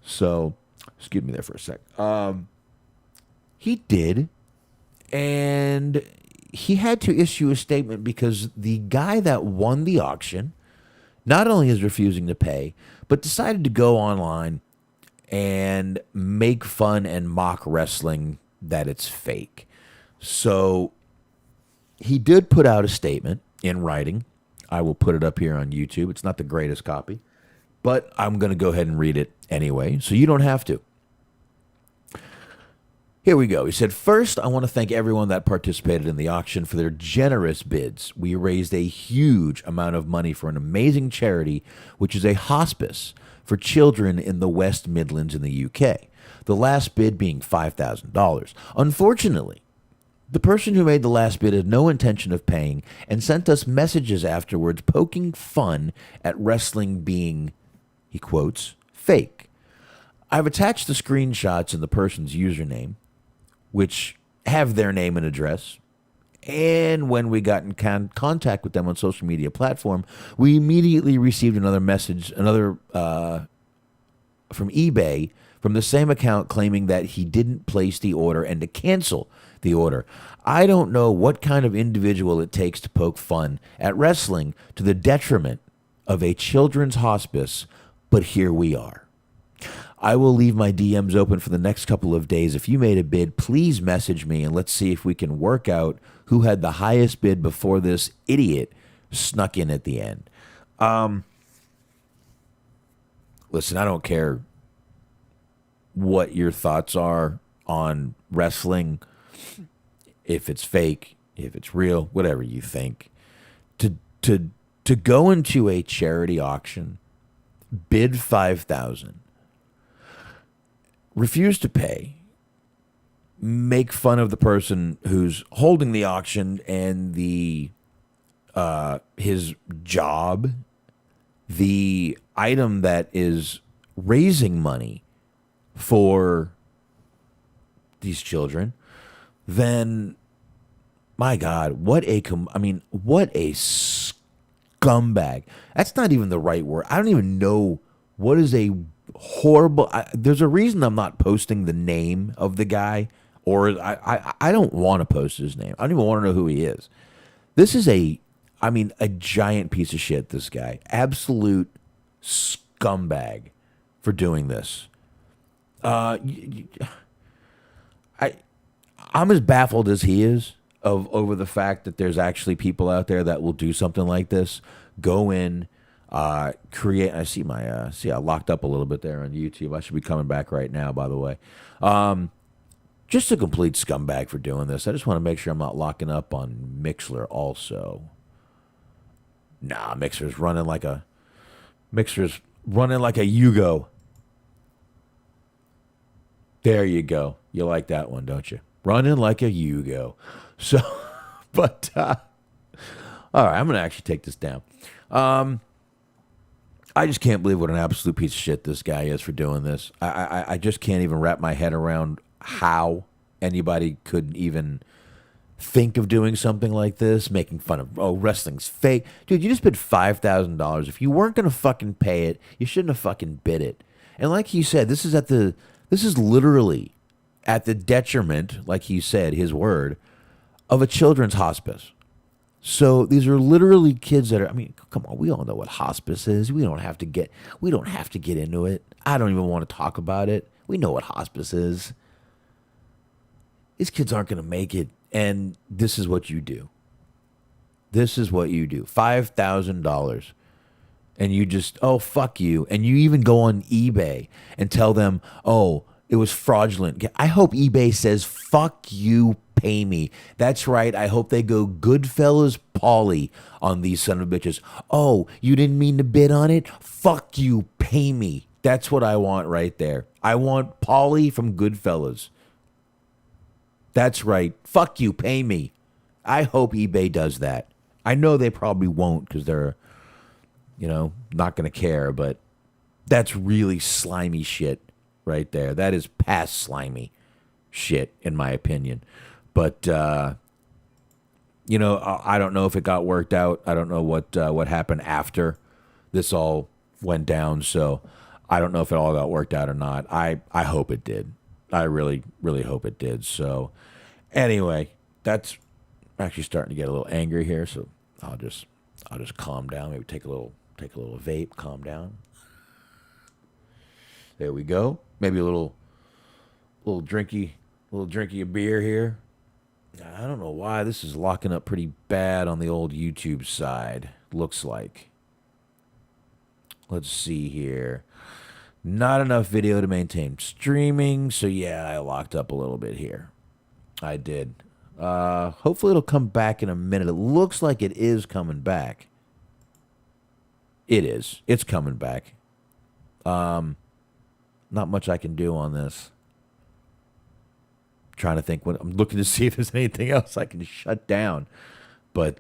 Speaker 1: So, excuse me there for a sec. He did, and he had to issue a statement because the guy that won the auction not only is refusing to pay, but decided to go online and make fun and mock wrestling that it's fake. So he did put out a statement in writing. I will put it up here on YouTube. It's not the greatest copy, but I'm going to go ahead and read it anyway, so you don't have to. Here we go. He said, "First, I want to thank everyone that participated in the auction for their generous bids. We raised a huge amount of money for an amazing charity, which is a hospice for children in the West Midlands in the UK. The last bid being $5,000. Unfortunately, the person who made the last bid had no intention of paying and sent us messages afterwards poking fun at wrestling being," he quotes, "fake. I've attached the screenshots and the person's username, which have their name and address. And when we got in contact with them on social media platform, we immediately received another message, from eBay from the same account claiming that he didn't place the order and to cancel the order. I don't know what kind of individual it takes to poke fun at wrestling to the detriment of a children's hospice, but here we are. I will leave my DMs open for the next couple of days. If you made a bid, please message me and let's see if we can work out who had the highest bid before this idiot snuck in at the end." Listen, I don't care what your thoughts are on wrestling, if it's fake, if it's real, whatever you think. To go into a charity auction, bid $5,000, refuse to pay, make fun of the person who's holding the auction and his job, the item that is raising money for these children, then my God, what a scumbag. That's not even the right word. I don't even know what is a horrible. There's a reason I'm not posting the name of the guy, or I don't want to post his name. I don't even want to know who he is. This is a giant piece of shit, this guy. Absolute scumbag for doing this. I'm as baffled as he is over the fact that there's actually people out there that will do something like this. Go in, create. I see I locked up a little bit there on YouTube. I should be coming back right now, by the way. Just a complete scumbag for doing this. I just want to make sure I'm not locking up on Mixler also. Nah, Mixer's running like a Yugo. There you go. You like that one, don't you? Running like a Yugo. So, but, all right, I'm going to actually take this down. I just can't believe what an absolute piece of shit this guy is for doing this. I just can't even wrap my head around how anybody could even think of doing something like this, making fun of, wrestling's fake. Dude, you just bid $5,000. If you weren't going to fucking pay it, you shouldn't have fucking bid it. And like he said, this is literally at the detriment, like he said, his word, of a children's hospice. So these are literally kids that are, come on, we all know what hospice is. We don't have to get into it. I don't even want to talk about it. We know what hospice is. These kids aren't going to make it, and this is what you do. This is what you do. $5,000. And you just, fuck you. And you even go on eBay and tell them, it was fraudulent. I hope eBay says, fuck you, pay me. That's right. I hope they go Goodfellas Paulie on these son of bitches. Oh, you didn't mean to bid on it? Fuck you, pay me. That's what I want right there. I want Paulie from Goodfellas. That's right. Fuck you, pay me. I hope eBay does that. I know they probably won't because they're, not going to care, but that's really slimy shit right there. That is past slimy. shit, in my opinion. But I don't know if it got worked out. I don't know what happened after this all went down. So I don't know if it all got worked out or not. I hope it did. I really, really hope it did. So anyway, that's actually starting to get a little angry here. So I'll just calm down. Maybe take a little vape. Calm down. There we go. Maybe a little drinky of beer here. I don't know why this is locking up pretty bad on the old YouTube side. Looks like. Let's see here. Not enough video to maintain streaming. So yeah, I locked up a little bit here. I did. Hopefully it'll come back in a minute. It looks like it is coming back. It is. It's coming back. Not much I can do on this. Trying to think. I'm looking to see if there's anything else I can shut down. But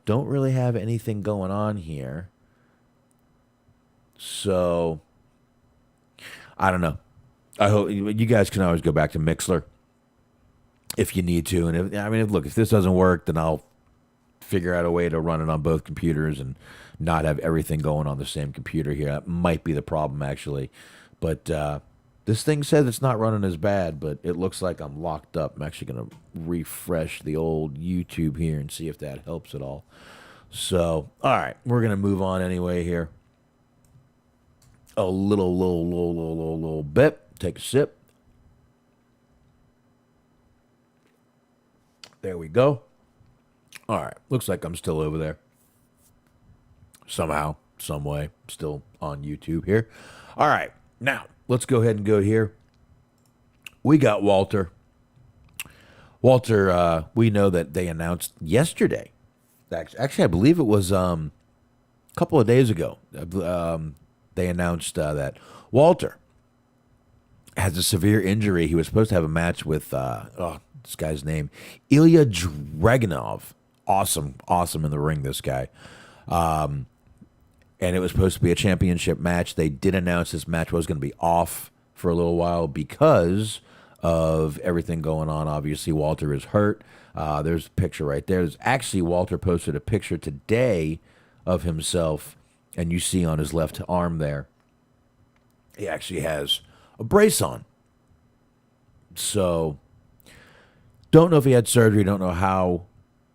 Speaker 1: don't really have anything going on here. So I don't know. I hope you guys can always go back to Mixler if you need to. And if this doesn't work, then I'll figure out a way to run it on both computers and not have everything going on the same computer here. That might be the problem, actually. But this thing says it's not running as bad, but it looks like I'm locked up. I'm actually going to refresh the old YouTube here and see if that helps at all. So, all right, we're going to move on anyway here. A little bit. Take a sip. There we go. All right. Looks like I'm still over there. Somehow, some way. Still on YouTube here. All right. Now, let's go ahead and go here. We got Walter. Walter, we know that they announced yesterday. Actually, I believe it was a couple of days ago. They announced that Walter has a severe injury. He was supposed to have a match with, this guy's name, Ilya Dragunov. Awesome in the ring, this guy. And it was supposed to be a championship match. They did announce this match was going to be off for a little while because of everything going on. Obviously, Walter is hurt. There's a picture right there. Walter posted a picture today of himself, and you see on his left arm there, he actually has a brace on. So, don't know if he had surgery. Don't know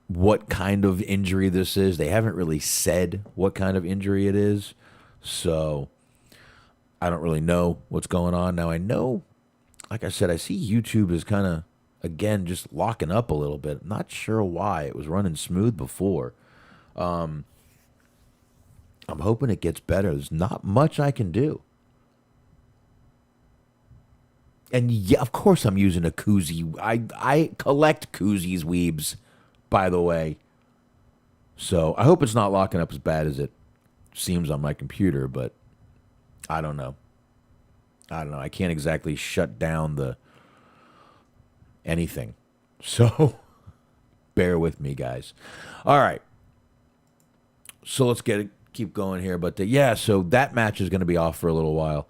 Speaker 1: what kind of injury this is. They haven't really said what kind of injury it is. So, I don't really know what's going on. Now, I know, like I said, I see YouTube is kind of, again, just locking up a little bit. I'm not sure why. It was running smooth before. I'm hoping it gets better. There's not much I can do. And yeah, of course I'm using a koozie. I collect koozies, weebs, by the way. So I hope it's not locking up as bad as it seems on my computer, but I don't know. I can't exactly shut down anything. So bear with me, guys. All right. So let's keep going here. But so that match is going to be off for a little while.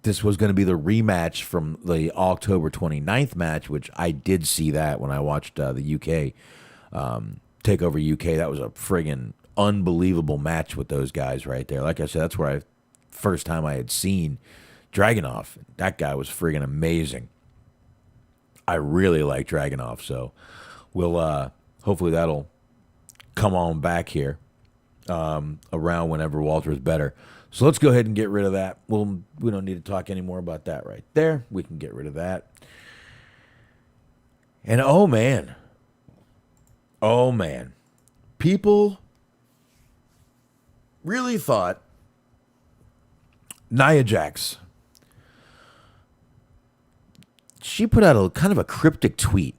Speaker 1: This was going to be the rematch from the October 29th match, which I did see that when I watched the UK TakeOver UK. That was a friggin' unbelievable match with those guys right there. Like I said, that's where first time I had seen Dragunov. That guy was friggin' amazing. I really like Dragunov, so we'll hopefully that'll come on back here around whenever Walter's better. So let's go ahead and get rid of that. We don't need to talk anymore about that right there. We can get rid of that. And oh man, people really thought Nia Jax, she put out a kind of a cryptic tweet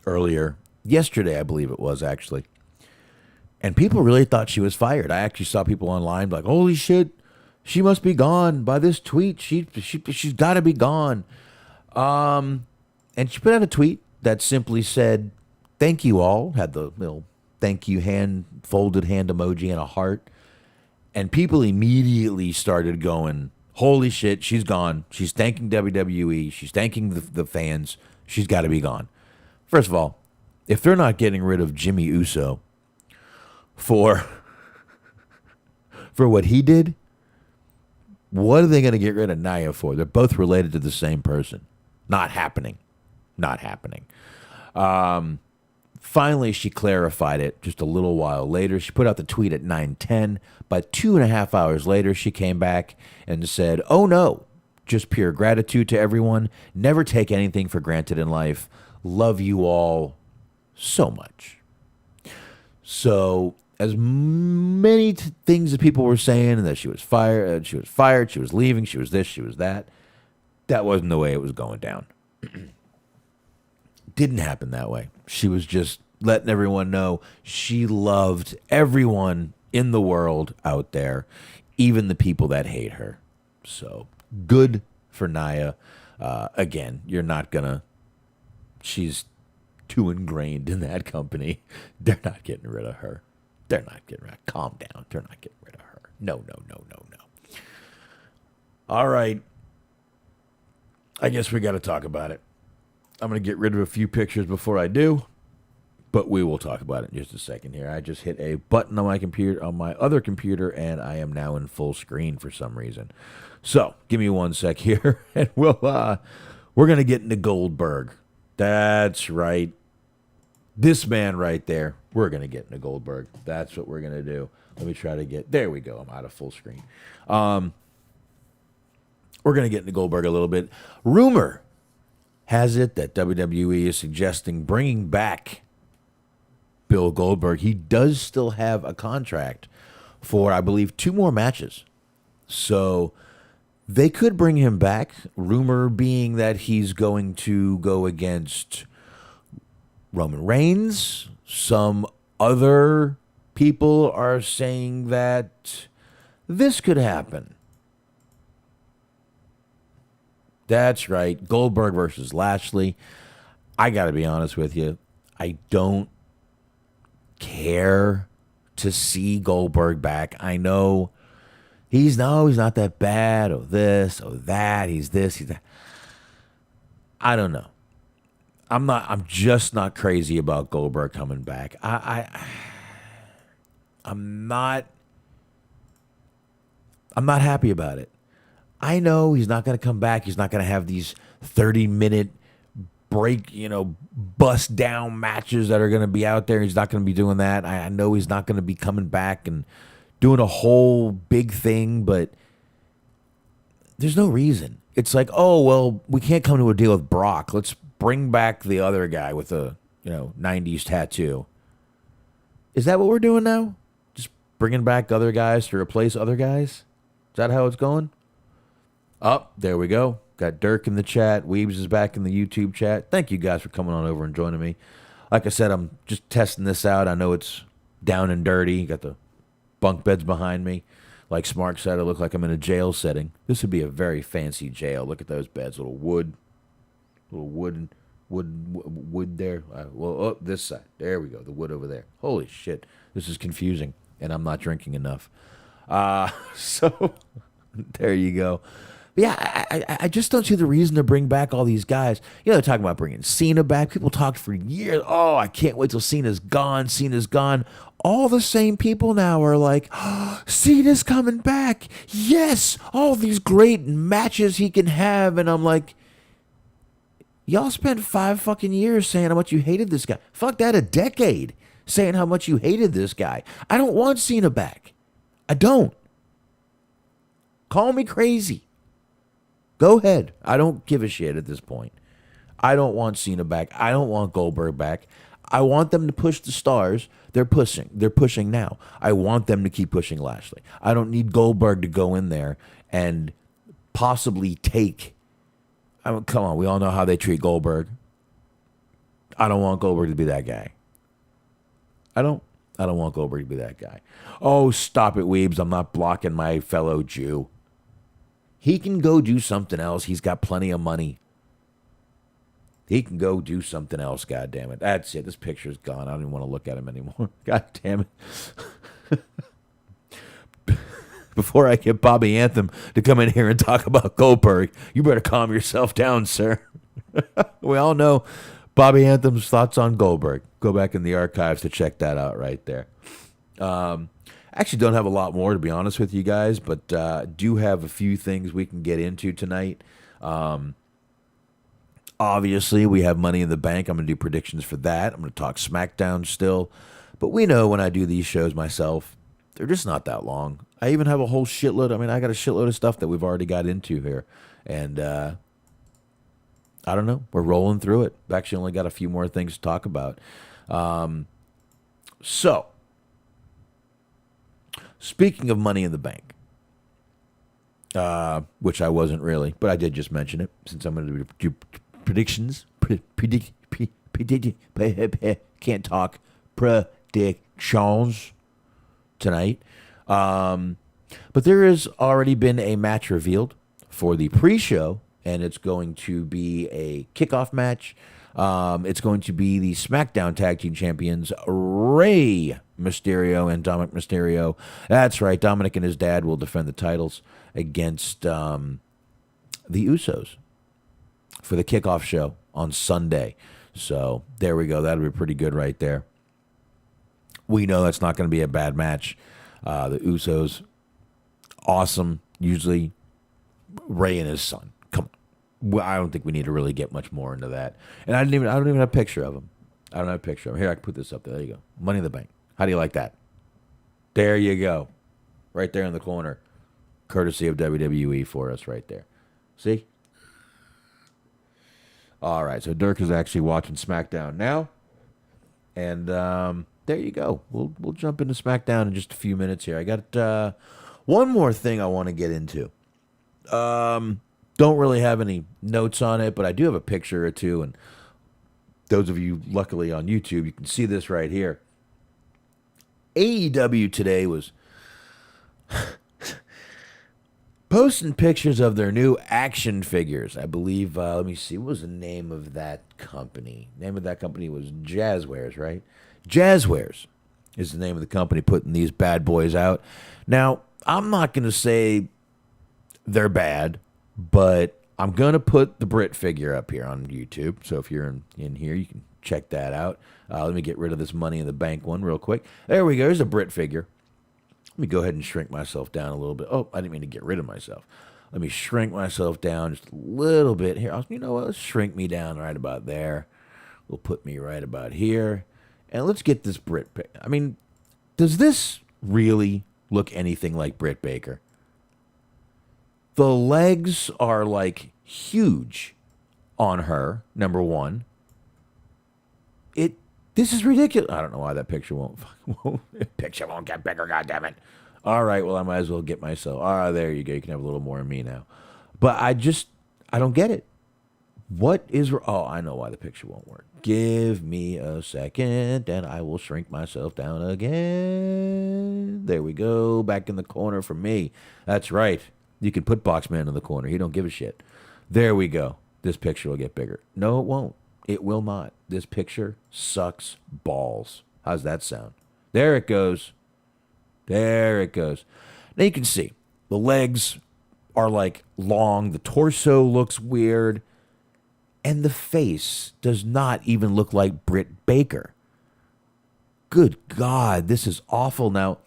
Speaker 1: earlier, yesterday I believe it was actually. And people really thought she was fired. I actually saw people online like, holy shit, she must be gone by this tweet. She's got to be gone. And she put out a tweet that simply said, thank you all, had the little thank you folded hand emoji and a heart. And people immediately started going Holy shit, she's gone. She's thanking WWE. She's thanking the fans. She's got to be gone. First of all, if they're not getting rid of Jimmy Uso for what he did, what are they going to get rid of Nia for? They're both related to the same person. Not happening. Not happening. Finally, she clarified it just a little while later. She put out the tweet at 9:10. But 2.5 hours later, she came back and said, "Oh no, just pure gratitude to everyone. Never take anything for granted in life. Love you all so much." So, as many things that people were saying, that she was fired, she was leaving, she was this, she was that, that wasn't the way it was going down. Didn't happen that way. She was just letting everyone know she loved everyone in the world out there, even the people that hate her. So good for Nia. Again, you're not gonna. She's too ingrained in that company. They're not getting rid of her. They're not getting rid of her. Calm down. They're not getting rid of her. No. All right. I guess we got to talk about it. I'm going to get rid of a few pictures before I do, but we will talk about it in just a second here. I just hit a button on my computer, on my other computer, and I am now in full screen for some reason. So give me 1 sec here, and we're going to get into Goldberg. That's right. This man right there. We're going to get into Goldberg. That's what we're going to do. Let me try to get, there we go. I'm out of full screen. We're going to get into Goldberg a little bit. Rumor has it that WWE is suggesting bringing back Bill Goldberg. He does still have a contract for, I believe, 2 more matches. So they could bring him back. Rumor being that he's going to go against Roman Reigns. Some other people are saying that this could happen. That's right. Goldberg versus Lashley. I got to be honest with you. I don't care to see Goldberg back. I know he's not that bad, or this, or that. He's this, he's that. I don't know. I'm just not crazy about Goldberg coming back. I'm not happy about it. I know he's not going to come back. He's not going to have these 30-minute break, bust down matches that are going to be out there. He's not going to be doing that. I know he's not going to be coming back and doing a whole big thing, but there's no reason. It's like, oh, well, we can't come to a deal with Brock. Let's bring back the other guy with a, 90s tattoo. Is that what we're doing now? Just bringing back other guys to replace other guys? Is that how it's going? Oh, there we go. Got Dirk in the chat. Weebs is back in the YouTube chat. Thank you guys for coming on over and joining me. Like I said, I'm just testing this out. I know it's down and dirty. Got the bunk beds behind me. Like Smart said, I look like I'm in a jail setting. This would be a very fancy jail. Look at those beds. Little wood there. This side. There we go. The wood over there. Holy shit. This is confusing, and I'm not drinking enough. So there you go. Yeah, I just don't see the reason to bring back all these guys. They're talking about bringing Cena back. People talked for years. Oh, I can't wait till Cena's gone. Cena's gone. All the same people now are like, oh, Cena's coming back. Yes, all these great matches he can have. And I'm like, y'all spent 5 fucking years saying how much you hated this guy. Fuck that, a decade saying how much you hated this guy. I don't want Cena back. I don't. Call me crazy. Go ahead. I don't give a shit at this point. I don't want Cena back. I don't want Goldberg back. I want them to push the stars. They're pushing. They're pushing now. I want them to keep pushing Lashley. I don't need Goldberg to go in there and possibly take. Come on. We all know how they treat Goldberg. I don't want Goldberg to be that guy. I don't want Goldberg to be that guy. Oh, stop it, Weebs. I'm not blocking my fellow Jew. He can go do something else. He's got plenty of money. He can go do something else, God damn it. That's it. This picture's gone. I don't even want to look at him anymore. God damn it. before I get Bobby Anthem to come in here and talk about Goldberg. You better calm yourself down, sir. We all know Bobby Anthem's thoughts on Goldberg. Go back in the archives to check that out right there. Actually don't have a lot more, to be honest with you guys, but do have a few things we can get into tonight. Obviously, we have Money in the Bank. I'm going to do predictions for that. I'm going to talk SmackDown still. But we know when I do these shows myself, they're just not that long. I even have a whole shitload. I mean, I got a shitload of stuff that we've already got into here. And I don't know. We're rolling through it. We've actually only got a few more things to talk about. So, speaking of Money in the Bank, which I wasn't really, but I did just mention it since I'm going to do predictions. Can't talk. Predictions tonight. But there has already been a match revealed for the pre-show, and it's going to be a kickoff match. It's going to be the SmackDown Tag Team Champions, Rey Mysterio and Dominic Mysterio. That's right, Dominic and his dad will defend the titles against the Usos for the kickoff show on Sunday. So there we go. That'll be pretty good right there. We know that's not going to be a bad match. The Usos, awesome. Usually, Rey and his son. Come on. Well, I don't think we need to really get much more into that. And I don't even have a picture of him. I don't have a picture of him. Here, I can put this up there. There you go. Money in the Bank. How do you like that? There you go. Right there in the corner. Courtesy of WWE for us right there. See? All right, so Dirk is actually watching SmackDown now. And there you go. We'll jump into SmackDown in just a few minutes here. I got one more thing I want to get into. Don't really have any notes on it, but I do have a picture or two. And those of you luckily on YouTube, you can see this right here. AEW today was posting pictures of their new action figures. I believe, let me see, what was the name of that company? Name of that company was Jazzwares, right? Jazzwares is the name of the company putting these bad boys out. Now, I'm not going to say they're bad, but I'm going to put the Brit figure up here on YouTube. So if you're in here, you can check that out. Let me get rid of this Money in the Bank one real quick. There we go. There's a Brit figure. Let me go ahead and shrink myself down a little bit. Oh, I didn't mean to get rid of myself. Let me shrink myself down just a little bit here. You know what? Let's shrink me down right about there. We'll put me right about here. And let's get this Brit. I mean, does this really look anything like Britt Baker? The legs are like huge on her, number one. This is ridiculous. I don't know why that picture won't picture won't get bigger, goddammit. All right, well, I might as well get myself. There you go. You can have a little more of me now. But I don't get it. What is... I know why the picture won't work. Give me a second, and I will shrink myself down again. There we go. Back in the corner for me. That's right. You can put Boxman in the corner. He don't give a shit. There we go. This picture will get bigger. No, it won't. It will not. This picture sucks balls. How's that sound? There it goes. There it goes. Now you can see the legs are like long. The torso looks weird. And the face does not even look like Britt Baker. Good God, this is awful. Now,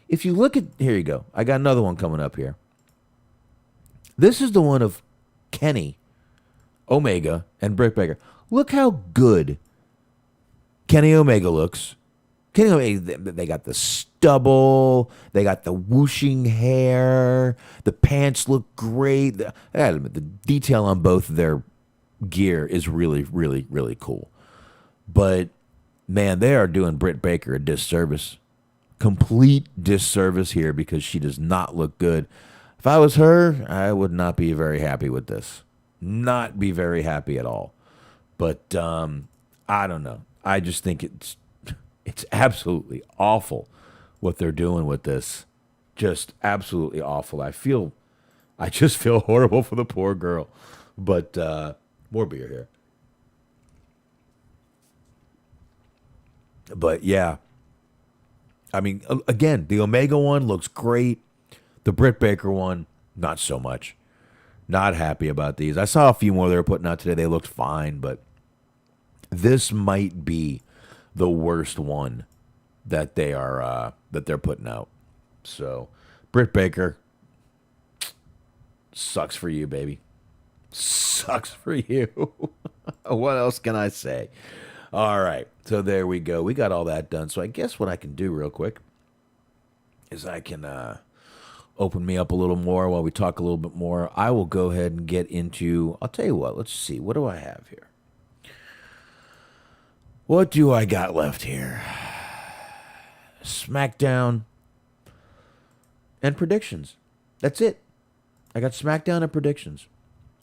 Speaker 1: if you look at... Here you go. I got another one coming up here. This is the one of Kenny Omega and Britt Baker. Look how good Kenny Omega looks. Kenny Omega, they got the stubble, they got the whooshing hair, the pants look great. The detail on both of their gear is really, really, really cool. But, man, they are doing Britt Baker a disservice. Complete disservice here because she does not look good. If I was her, I would not be very happy with this. Not be very happy at all. But I don't know. I just think it's absolutely awful what they're doing with this. Just absolutely awful. I just feel horrible for the poor girl. But more beer here. But yeah. I mean, again, the Omega one looks great. The Britt Baker one, not so much. Not happy about these. I saw a few more they were putting out today. They looked fine, but this might be the worst one that they're putting out. So, Britt Baker, sucks for you, baby. Sucks for you. What else can I say? All right, so there we go. We got all that done. So I guess what I can do real quick is I can open me up a little more while we talk a little bit more. I will go ahead and get into, I'll tell you what, let's see. What do I have here? What do I got left here? SmackDown and predictions. That's it. I got SmackDown and predictions.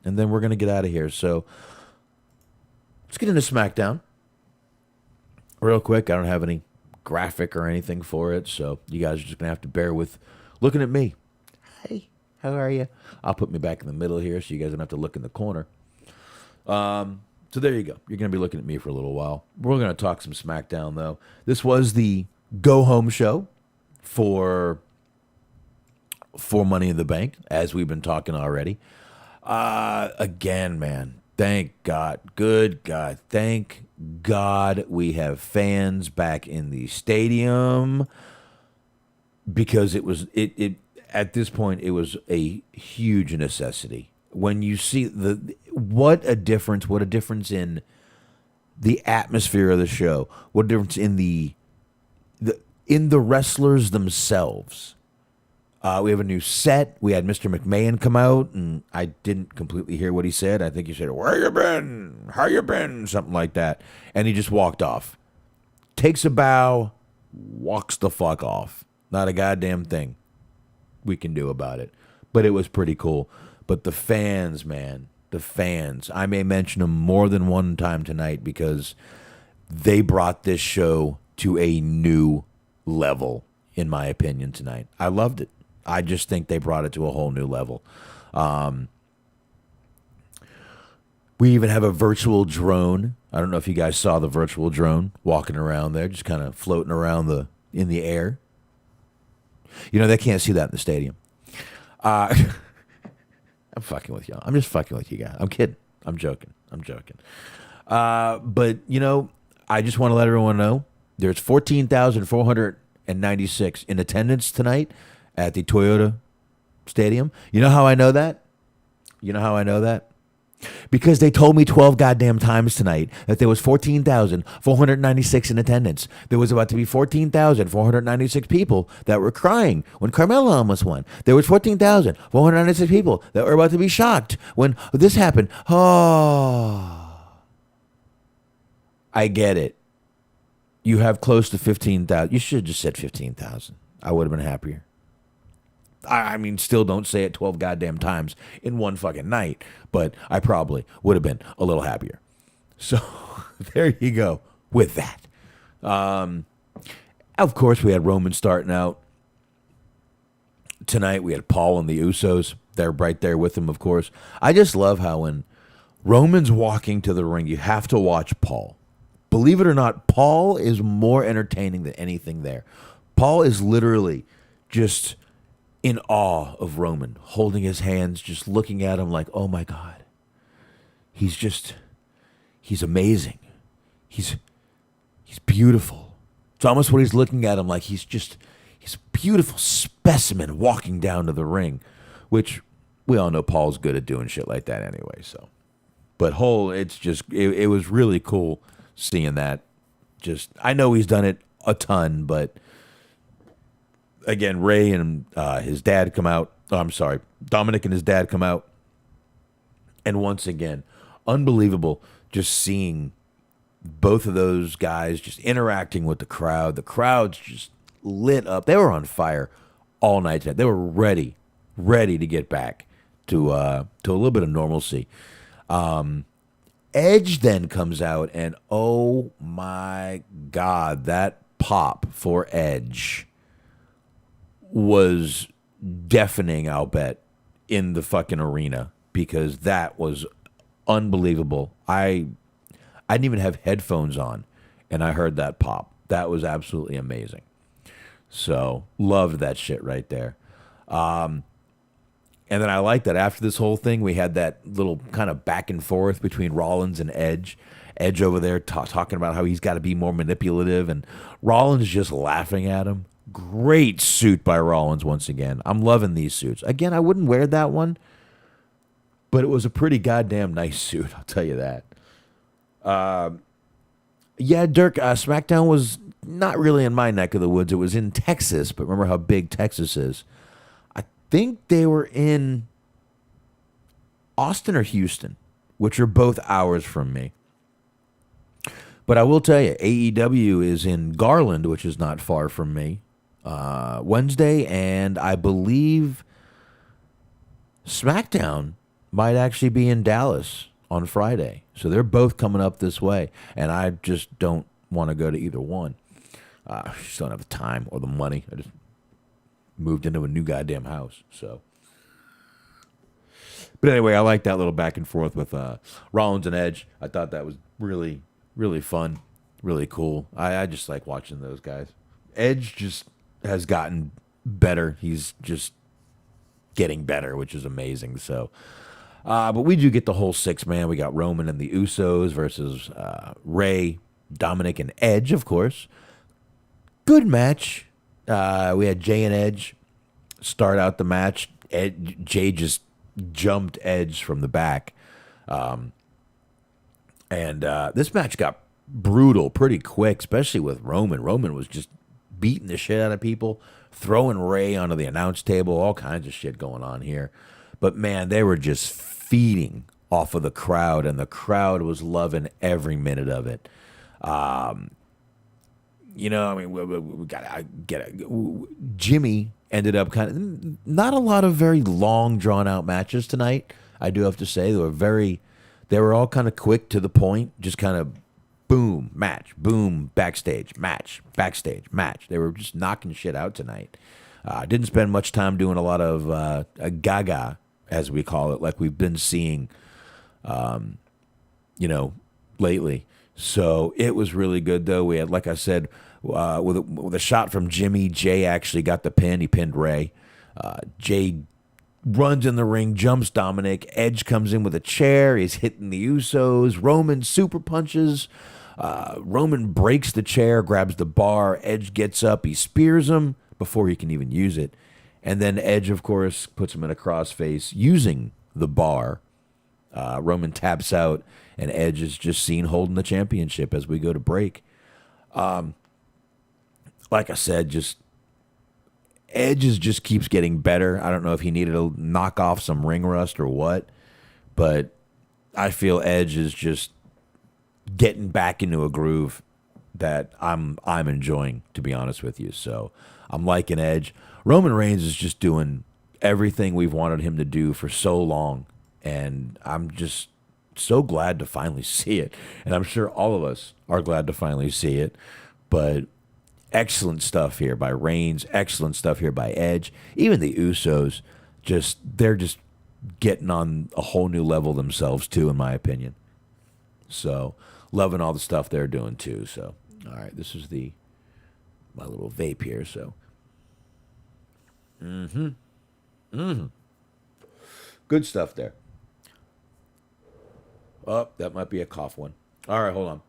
Speaker 1: And then we're going to get out of here. So let's get into SmackDown real quick. I don't have any graphic or anything for it, so you guys are just going to have to bear with looking at me. Hey, how are you? I'll put me back in the middle here so you guys don't have to look in the corner. So there you go. You're going to be looking at me for a little while. We're going to talk some SmackDown, though. This was the go-home show for Money in the Bank, as we've been talking already. Again, man, thank God. Good God. Thank God we have fans back in the stadium, because it at this point, it was a huge necessity. When you see what a difference in the atmosphere of the show, what a difference in the wrestlers themselves. We have a new set. We had Mr. McMahon come out, and I didn't completely hear what he said. I think he said, "Where you been? How you been?" Something like that. And he just walked off. Takes a bow, walks the fuck off. Not a goddamn thing we can do about it. But it was pretty cool. But the fans, man, the fans. I may mention them more than one time tonight because they brought this show to a new level, in my opinion, tonight. I loved it. I just think they brought it to a whole new level. We even have a virtual drone. I don't know if you guys saw the virtual drone walking around there, just kind of floating around in the air. You know, they can't see that in the stadium. I'm fucking with y'all. I'm just fucking with you guys. I'm kidding. I'm joking. But, you know, I just want to let everyone know there's 14,496 in attendance tonight at the Toyota Stadium. You know how I know that? Because they told me 12 goddamn times tonight that there was 14,496 in attendance. There was about to be 14,496 people that were crying when Carmella almost won. There was 14,496 people that were about to be shocked when this happened. Oh, I get it. You have close to 15,000. You should have just said 15,000. I would have been happier. I mean, still don't say it 12 goddamn times in one fucking night, but I probably would have been a little happier. So there you go with that. Of course, we had Roman starting out tonight. We had Paul and the Usos. They're right there with him, of course. I just love how when Roman's walking to the ring, you have to watch Paul. Believe it or not, Paul is more entertaining than anything there. Paul is literally just in awe of Roman, holding his hands, just looking at him like, oh my God. He's amazing. He's beautiful. It's almost what he's looking at him like he's a beautiful specimen walking down to the ring, which we all know Paul's good at doing shit like that anyway, so. But it was really cool seeing that. I know he's done it a ton, but again, Ray and his dad come out. Oh, I'm sorry, Dominic and his dad come out. And once again, unbelievable just seeing both of those guys just interacting with the crowd. The crowd's just lit up. They were on fire all night. They were ready to get back to a little bit of normalcy. Edge then comes out, and oh my God, that pop for Edge was deafening, I'll bet, in the fucking arena, because that was unbelievable. I didn't even have headphones on, and I heard that pop. That was absolutely amazing. So, loved that shit right there. And then I like that after this whole thing, we had that little kind of back and forth between Rollins and Edge. Edge over there talking about how he's got to be more manipulative, and Rollins just laughing at him. Great suit by Rollins once again. I'm loving these suits. Again, I wouldn't wear that one, but it was a pretty goddamn nice suit, I'll tell you that. Yeah, Dirk, SmackDown was not really in my neck of the woods. It was in Texas, but remember how big Texas is. I think they were in Austin or Houston, which are both hours from me. But I will tell you, AEW is in Garland, which is not far from me, Wednesday, and I believe SmackDown might actually be in Dallas on Friday. So they're both coming up this way, and I just don't want to go to either one. I just don't have the time or the money. I just moved into a new goddamn house. So, but anyway, I like that little back and forth with Rollins and Edge. I thought that was really, really fun, really cool. I just like watching those guys. Edge just has gotten better. He's just getting better, which is amazing. So, but we do get the whole six-man. We got Roman and the Usos versus Ray, Dominic, and Edge, of course. Good match. We had Jay and Edge start out the match. Jay just jumped Edge from the back. And this match got brutal pretty quick, especially with Roman. Roman was just beating the shit out of people, throwing Ray onto the announce table, all kinds of shit going on here. But, man, they were just feeding off of the crowd, and the crowd was loving every minute of it. You know, I mean, we got to get it. Jimmy ended up kind of not a lot of very long, drawn-out matches tonight, I do have to say. They were all kind of quick to the point, just kind of boom, match, boom, backstage, match, backstage, match. They were just knocking shit out tonight. Didn't spend much time doing a lot of gaga, as we call it, like we've been seeing, lately. So it was really good, though. We had, like I said, with a shot from Jimmy, Jay actually got the pin. He pinned Ray. Jay runs in the ring, jumps Dominic. Edge comes in with a chair. He's hitting the Usos. Roman super punches. Roman breaks the chair, grabs the bar. Edge gets up. He spears him before he can even use it. And then Edge, of course, puts him in a crossface using the bar. Roman taps out, and Edge is just seen holding the championship as we go to break. Like I said, Edge just keeps getting better. I don't know if he needed to knock off some ring rust or what, but I feel Edge is just getting back into a groove that I'm enjoying, to be honest with you. So I'm liking Edge. Roman Reigns is just doing everything we've wanted him to do for so long, and I'm just so glad to finally see it. And I'm sure all of us are glad to finally see it. But excellent stuff here by Reigns, excellent stuff here by Edge. Even the Usos, they're just getting on a whole new level themselves too, in my opinion. So loving all the stuff they're doing too. So all right, this is my little vape here. So good stuff there. Oh, that might be a cough one. All right, hold on.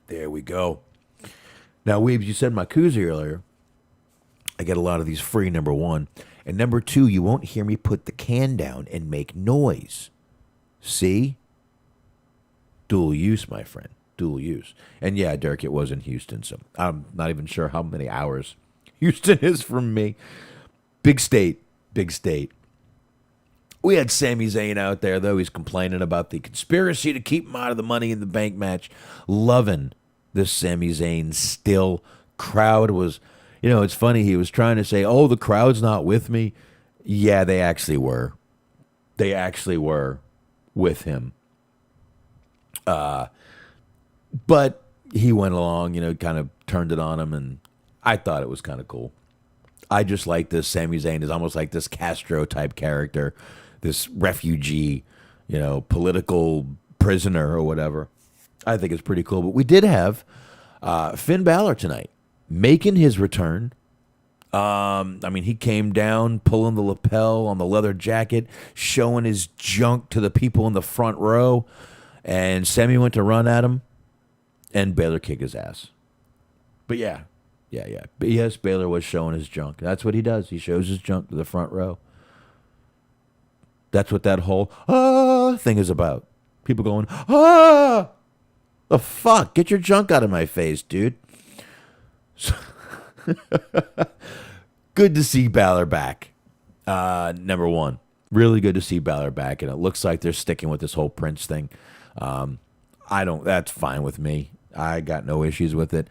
Speaker 1: There we go. Now, Weebs, you said my koozie earlier. I get a lot of these free, number one. And number two, you won't hear me put the can down and make noise. See? Dual use, my friend. Dual use. And yeah, Dirk, it was in Houston, so I'm not even sure how many hours Houston is from me. Big state. Big state. We had Sami Zayn out there, though. He's complaining about the conspiracy to keep him out of the Money in the Bank match. Loving this Sami Zayn still. Crowd was, it's funny. He was trying to say, oh, the crowd's not with me. Yeah, they actually were. They actually were with him. But he went along, kind of turned it on him, and I thought it was kind of cool. I just like this. Sami Zayn is almost like this Castro-type character. This refugee, political prisoner or whatever. I think it's pretty cool. But we did have Finn Balor tonight making his return. I mean, he came down, pulling the lapel on the leather jacket, showing his junk to the people in the front row, and Sammy went to run at him, and Baylor kicked his ass. But yeah. But yes, Baylor was showing his junk. That's what he does. He shows his junk to the front row. That's what that whole thing is about. People going, the fuck? Get your junk out of my face, dude. So good to see Balor back. Number one. Really good to see Balor back. And it looks like they're sticking with this whole Prince thing. That's fine with me. I got no issues with it.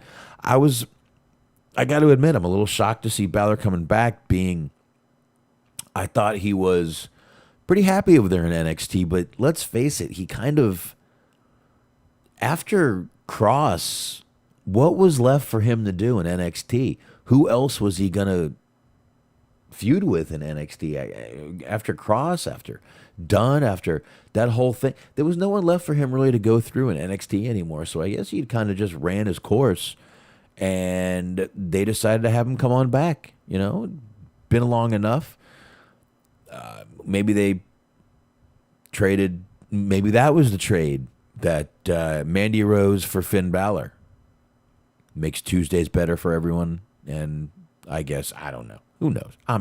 Speaker 1: I got to admit, I'm a little shocked to see Balor coming back, I thought he was pretty happy over there in NXT, but let's face it, he kind of, after Cross, what was left for him to do in NXT? Who else was he going to feud with in NXT? After Cross, after Dunn, after that whole thing, there was no one left for him really to go through in NXT anymore, so I guess he kind of just ran his course. And they decided to have him come on back. Been long enough. Maybe they traded. Maybe that was the trade that Mandy Rose for Finn Balor. Makes Tuesdays better for everyone. And I guess, I don't know. Who knows? I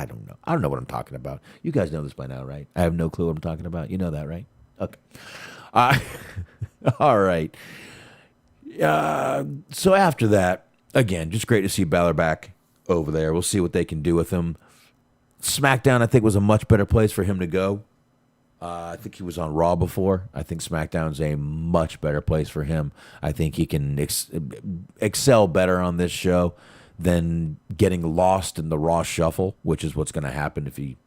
Speaker 1: don't know. I don't know what I'm talking about. You guys know this by now, right? I have no clue what I'm talking about. You know that, right? Okay. All right. So after that, again, just great to see Balor back over there. We'll see what they can do with him. SmackDown, I think, was a much better place for him to go. I think he was on Raw before. I think SmackDown's a much better place for him. I think he can excel better on this show than getting lost in the Raw shuffle, which is what's going to happen if he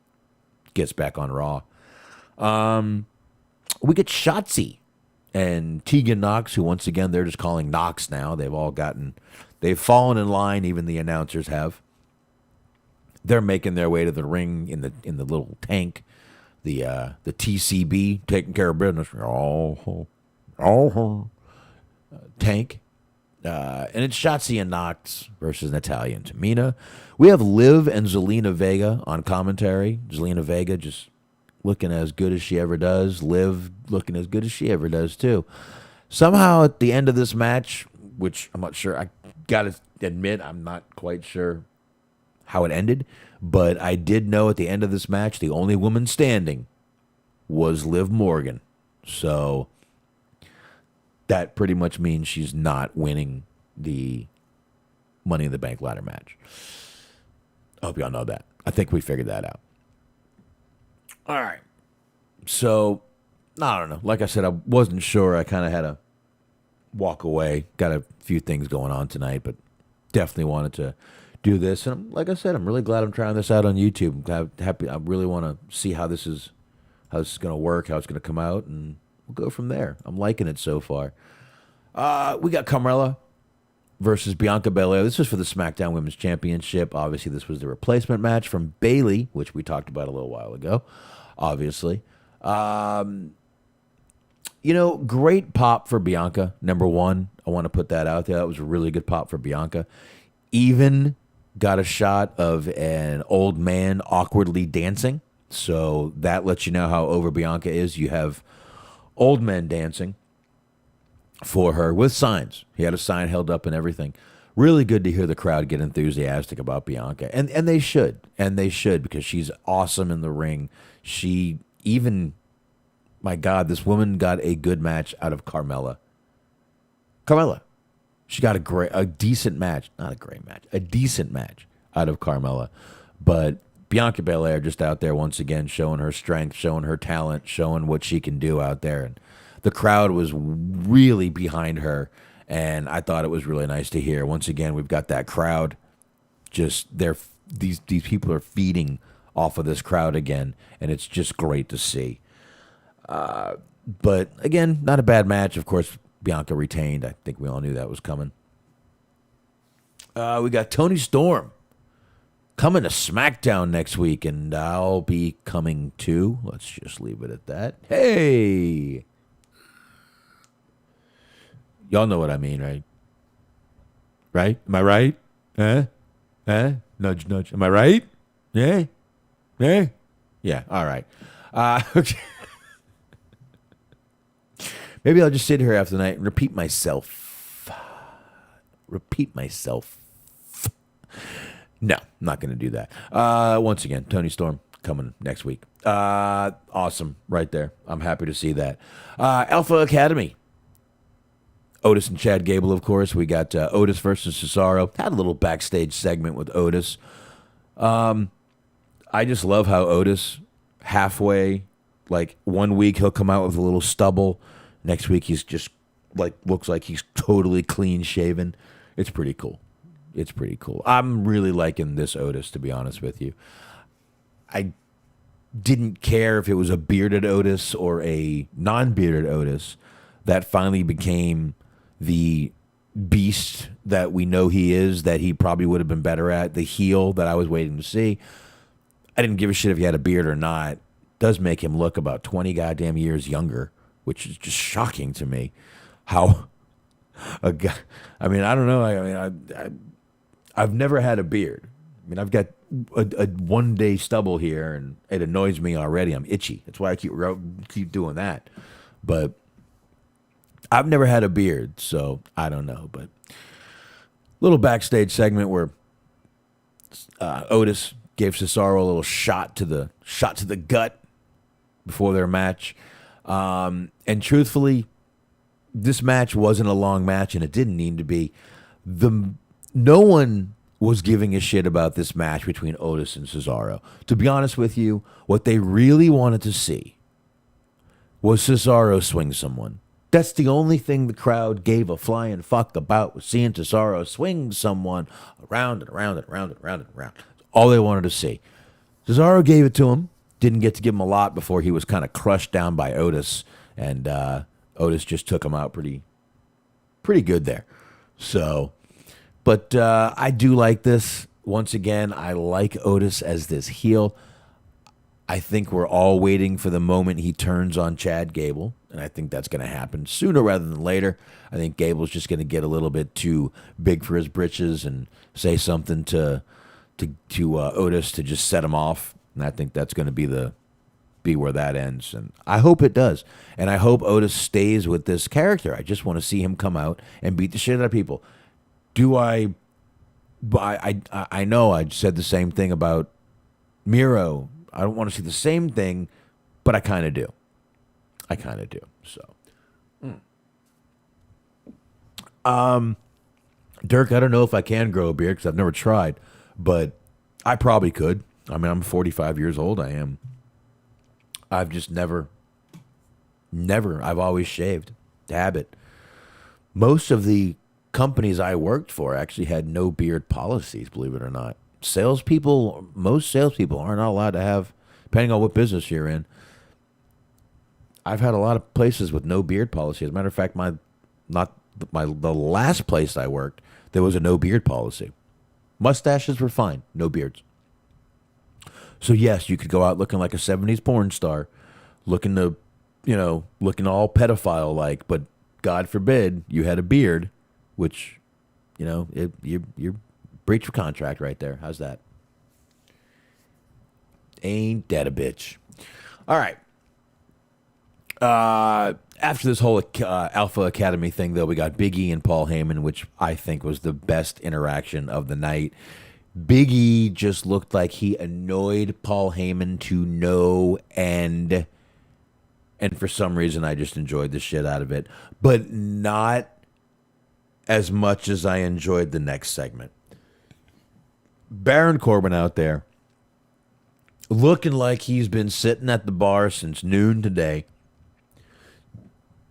Speaker 1: gets back on Raw. We get Shotzi and Tegan Knox, who once again they're just calling Knox now. They've fallen in line. Even the announcers have. They're making their way to the ring in the little tank, the TCB, taking care of business. Tank, and it's Shotzi and Knox versus Natalya and Tamina. We have Liv and Zelina Vega on commentary. Zelina Vega just looking as good as she ever does. Liv looking as good as she ever does, too. Somehow, at the end of this match, which I'm not sure, I got to admit, I'm not quite sure how it ended, but I did know at the end of this match, the only woman standing was Liv Morgan. So that pretty much means she's not winning the Money in the Bank ladder match. I hope y'all know that. I think we figured that out. All right. So, I don't know. Like I said, I wasn't sure. I kind of had to walk away. Got a few things going on tonight, but definitely wanted to do this. And like I said, I'm really glad I'm trying this out on YouTube. I'm happy. I really want to see how this is going to work, how it's going to come out, and we'll go from there. I'm liking it so far. We got Carmella versus Bianca Belair. This is for the SmackDown Women's Championship. Obviously, this was the replacement match from Bayley, which we talked about a little while ago. Obviously. Great pop for Bianca, number one. I want to put that out there. That was a really good pop for Bianca. Even got a shot of an old man awkwardly dancing. So that lets you know how over Bianca is. You have old men dancing for her with signs. He had a sign held up and everything. Really good to hear the crowd get enthusiastic about Bianca. And they should. And they should, because she's awesome in the ring. My God, this woman got a good match out of Carmella. She got a decent match. Not a great match. A decent match out of Carmella. But Bianca Belair just out there once again showing her strength, showing her talent, showing what she can do out there. And the crowd was really behind her. And I thought it was really nice to hear. Once again, we've got that crowd. These people are feeding off of this crowd again. And it's just great to see. But again, not a bad match. Of course, Bianca retained. I think we all knew that was coming. We got Toni Storm coming to SmackDown next week, and I'll be coming too. Let's just leave it at that. Hey! Y'all know what I mean, right? Right? Am I right? Nudge, nudge. Am I right? Yeah? Yeah? Yeah, all right. Okay. Maybe I'll just sit here after the night and repeat myself. Repeat myself. No, I'm not going to do that. Once again, Tony Storm coming next week. Awesome, right there. I'm happy to see that. Alpha Academy. Otis and Chad Gable, of course. We got Otis versus Cesaro. Had a little backstage segment with Otis. I just love how Otis, halfway, like 1 week he'll come out with a little stubble. Next week he's just like looks like he's totally clean shaven. It's pretty cool. It's pretty cool. I'm really liking this Otis, to be honest with you. I didn't care if it was a bearded Otis or a non-bearded Otis. That finally became the beast that we know he is, that he probably would have been better at, the heel that I was waiting to see. I didn't give a shit if he had a beard or not. It does make him look about 20 goddamn years younger, which is just shocking to me. How a guy, I mean, I don't know. I've never had a beard. I mean, I've got a 1 day stubble here, and it annoys me already. I'm itchy. That's why I keep doing that. But I've never had a beard, so I don't know. But little backstage segment where Otis gave Cesaro a little shot to the gut before their match. And truthfully, this match wasn't a long match, and it didn't need to be. No one was giving a shit about this match between Otis and Cesaro. To be honest with you, what they really wanted to see was Cesaro swing someone. That's the only thing the crowd gave a flying fuck about, was seeing Cesaro swing someone around and around and around and around and around. That's all they wanted to see. Cesaro gave it to him. Didn't get to give him a lot before he was kind of crushed down by Otis, and Otis just took him out pretty good there. So, but I do like this. Once again, I like Otis as this heel. I think we're all waiting for the moment he turns on Chad Gable, and I think that's going to happen sooner rather than later. I think Gable's just going to get a little bit too big for his britches and say something to Otis to just set him off, and I think that's going to be where that ends. And I hope it does, and I hope Otis stays with this character. I just want to see him come out and beat the shit out of people. I know I said the same thing about Miro. I don't want to see the same thing, but I kind of do. So, Dirk, I don't know if I can grow a beard because I've never tried, but I probably could. I mean, I'm 45 years old. I am. I've just never. I've always shaved. Habit. Most of the companies I worked for actually had no beard policies, believe it or not. Most salespeople are not allowed to have, depending on what business you're in. I've had a lot of places with no beard policy. As a matter of fact, the last place I worked, there was a no beard policy. Mustaches were fine, no beards. So yes, you could go out looking like a 70s porn star, looking all pedophile like, but God forbid you had a beard, which, you're breach of contract right there. How's that? Ain't that a bitch? All right. After this whole Alpha Academy thing, though, we got Big E and Paul Heyman, which I think was the best interaction of the night. Big E just looked like he annoyed Paul Heyman to no end. And for some reason, I just enjoyed the shit out of it. But not as much as I enjoyed the next segment. Baron Corbin out there looking like he's been sitting at the bar since noon today.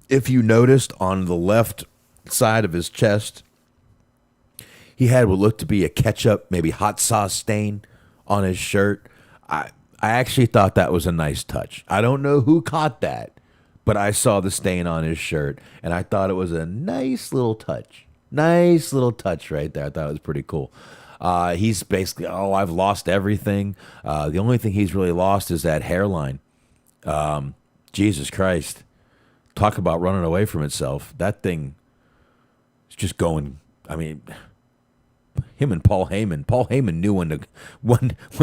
Speaker 1: If you noticed on the left side of his chest, he had what looked to be a ketchup, maybe hot sauce stain on his shirt. I actually thought that was a nice touch. I don't know who caught that, but I saw the stain on his shirt, and I thought it was a nice little touch. Nice little touch right there. I thought it was pretty cool. He's basically, I've lost everything. The only thing he's really lost is that hairline. Jesus Christ. Talk about running away from itself. That thing is just going, Him and Paul Heyman. Paul Heyman knew when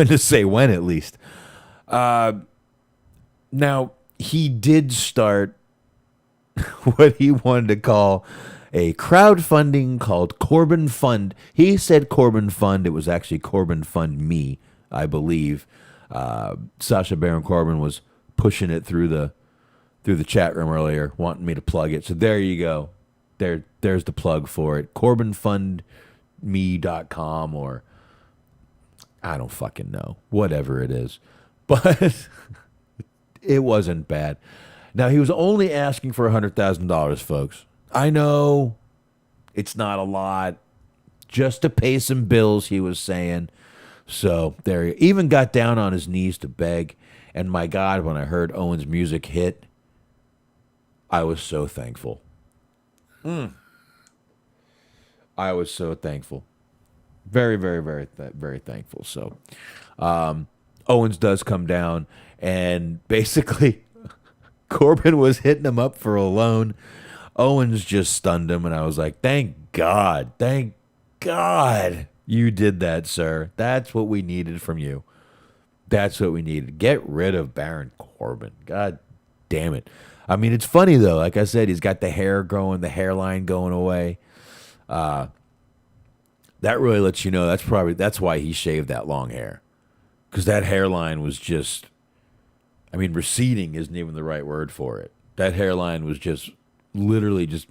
Speaker 1: to say when, at least. Now, he did start what he wanted to call a crowdfunding called Corbin Fund. He said Corbin Fund. It was actually Corbin Fund Me, I believe. Sacha Baron Corbin was pushing it through the chat room earlier, wanting me to plug it. So there you go. There's the plug for it. CorbinFundMe.com, or I don't fucking know. Whatever it is. But it wasn't bad. Now, he was only asking for $100,000, folks. I know it's not a lot. Just to pay some bills, he was saying. So there, he even got down on his knees to beg. And my God, when I heard Owen's music hit, I was so thankful. I was so thankful. Very, very, very, very thankful. So Owens does come down, and basically Corbin was hitting him up for a loan. Owens just stunned him, and I was like, thank God you did that, sir. That's what we needed from you. That's what we needed. Get rid of Baron Corbin. God damn it. I mean, it's funny, though. Like I said, he's got the hair growing, the hairline going away. That really lets you know that's why he shaved that long hair. Because that hairline was just, I mean, receding isn't even the right word for it. That hairline was just literally just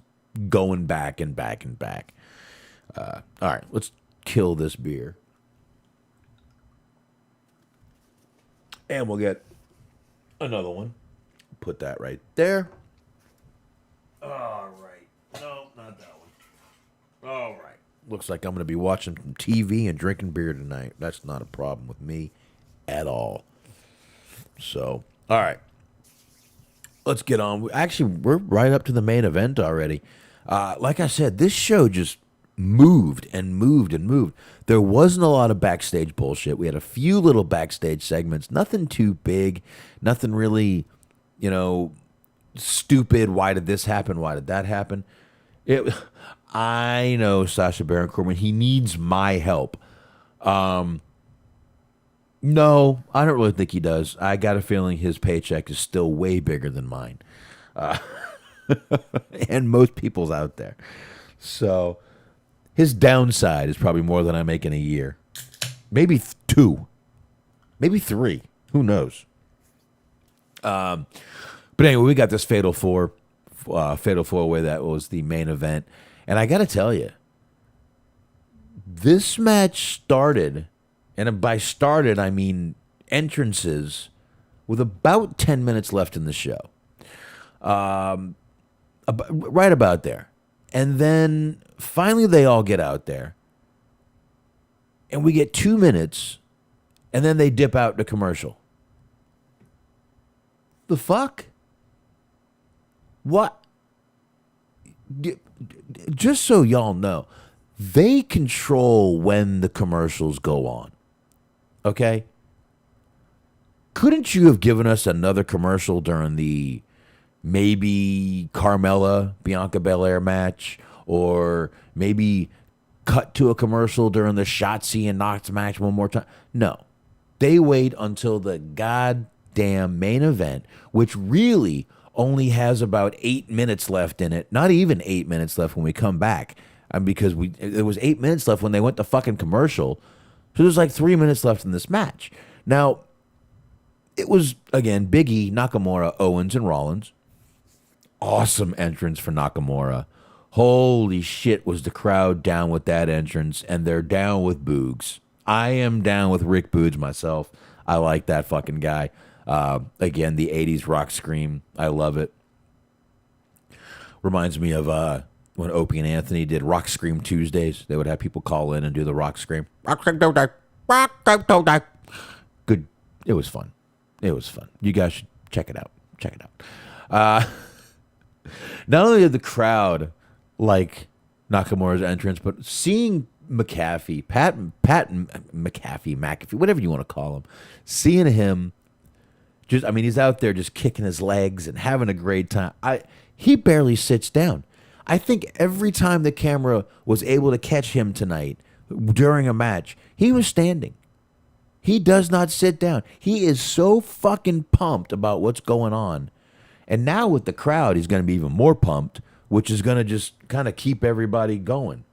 Speaker 1: going back and back and back. All right, let's kill this beer. And we'll get another one. Put that right there. All right. No, not that one. All right. Looks like I'm going to be watching some TV and drinking beer tonight. That's not a problem with me at all. So, all right. Let's get on. Actually, we're right up to the main event already. Like I said, this show just moved and moved and moved. There wasn't a lot of backstage bullshit. We had a few little backstage segments. Nothing too big. Nothing really, stupid. Why did this happen? Why did that happen? I know Sacha Baron Corbin. He needs my help. No, I don't really think he does. I got a feeling his paycheck is still way bigger than mine. And most people's out there. So his downside is probably more than I make in a year. Maybe 2. Maybe 3. Who knows? But anyway, we got this Fatal 4-way. That was the main event. And I got to tell you, this match started, and by started, I mean entrances, with about 10 minutes left in the show. Right about there. And then finally they all get out there. And we get 2 minutes, and then they dip out to commercial. The fuck? What? Just so y'all know, they control when the commercials go on. Okay? Couldn't you have given us another commercial during the maybe Carmella Bianca Belair match, or maybe cut to a commercial during the Shotzi and Knox match one more time? No. They wait until the goddamn main event, which really only has about 8 minutes left in it. Not even 8 minutes left when we come back. Because there was 8 minutes left when they went to fucking commercial. So there's like 3 minutes left in this match. Now, it was, again, Big E, Nakamura, Owens, and Rollins. Awesome entrance for Nakamura. Holy shit, was the crowd down with that entrance, and they're down with Boogs. I am down with Rick Boogs myself. I like that fucking guy. Again, the 80s rock scream. I love it. Reminds me of when Opie and Anthony did Rock Scream Tuesdays. They would have people call in and do the rock scream. Rock scream don't die. Rock scream don't die. Good. It was fun. It was fun. You guys should check it out. Check it out. Not only did the crowd like Nakamura's entrance, but seeing McAfee, Pat McAfee, whatever you want to call him, seeing him just, I mean, he's out there just kicking his legs and having a great time. He barely sits down. I think every time the camera was able to catch him tonight, during a match. He was standing. He does not sit down. He is so fucking pumped about what's going on. And now with the crowd, he's going to be even more pumped, which is going to just kind of keep everybody going.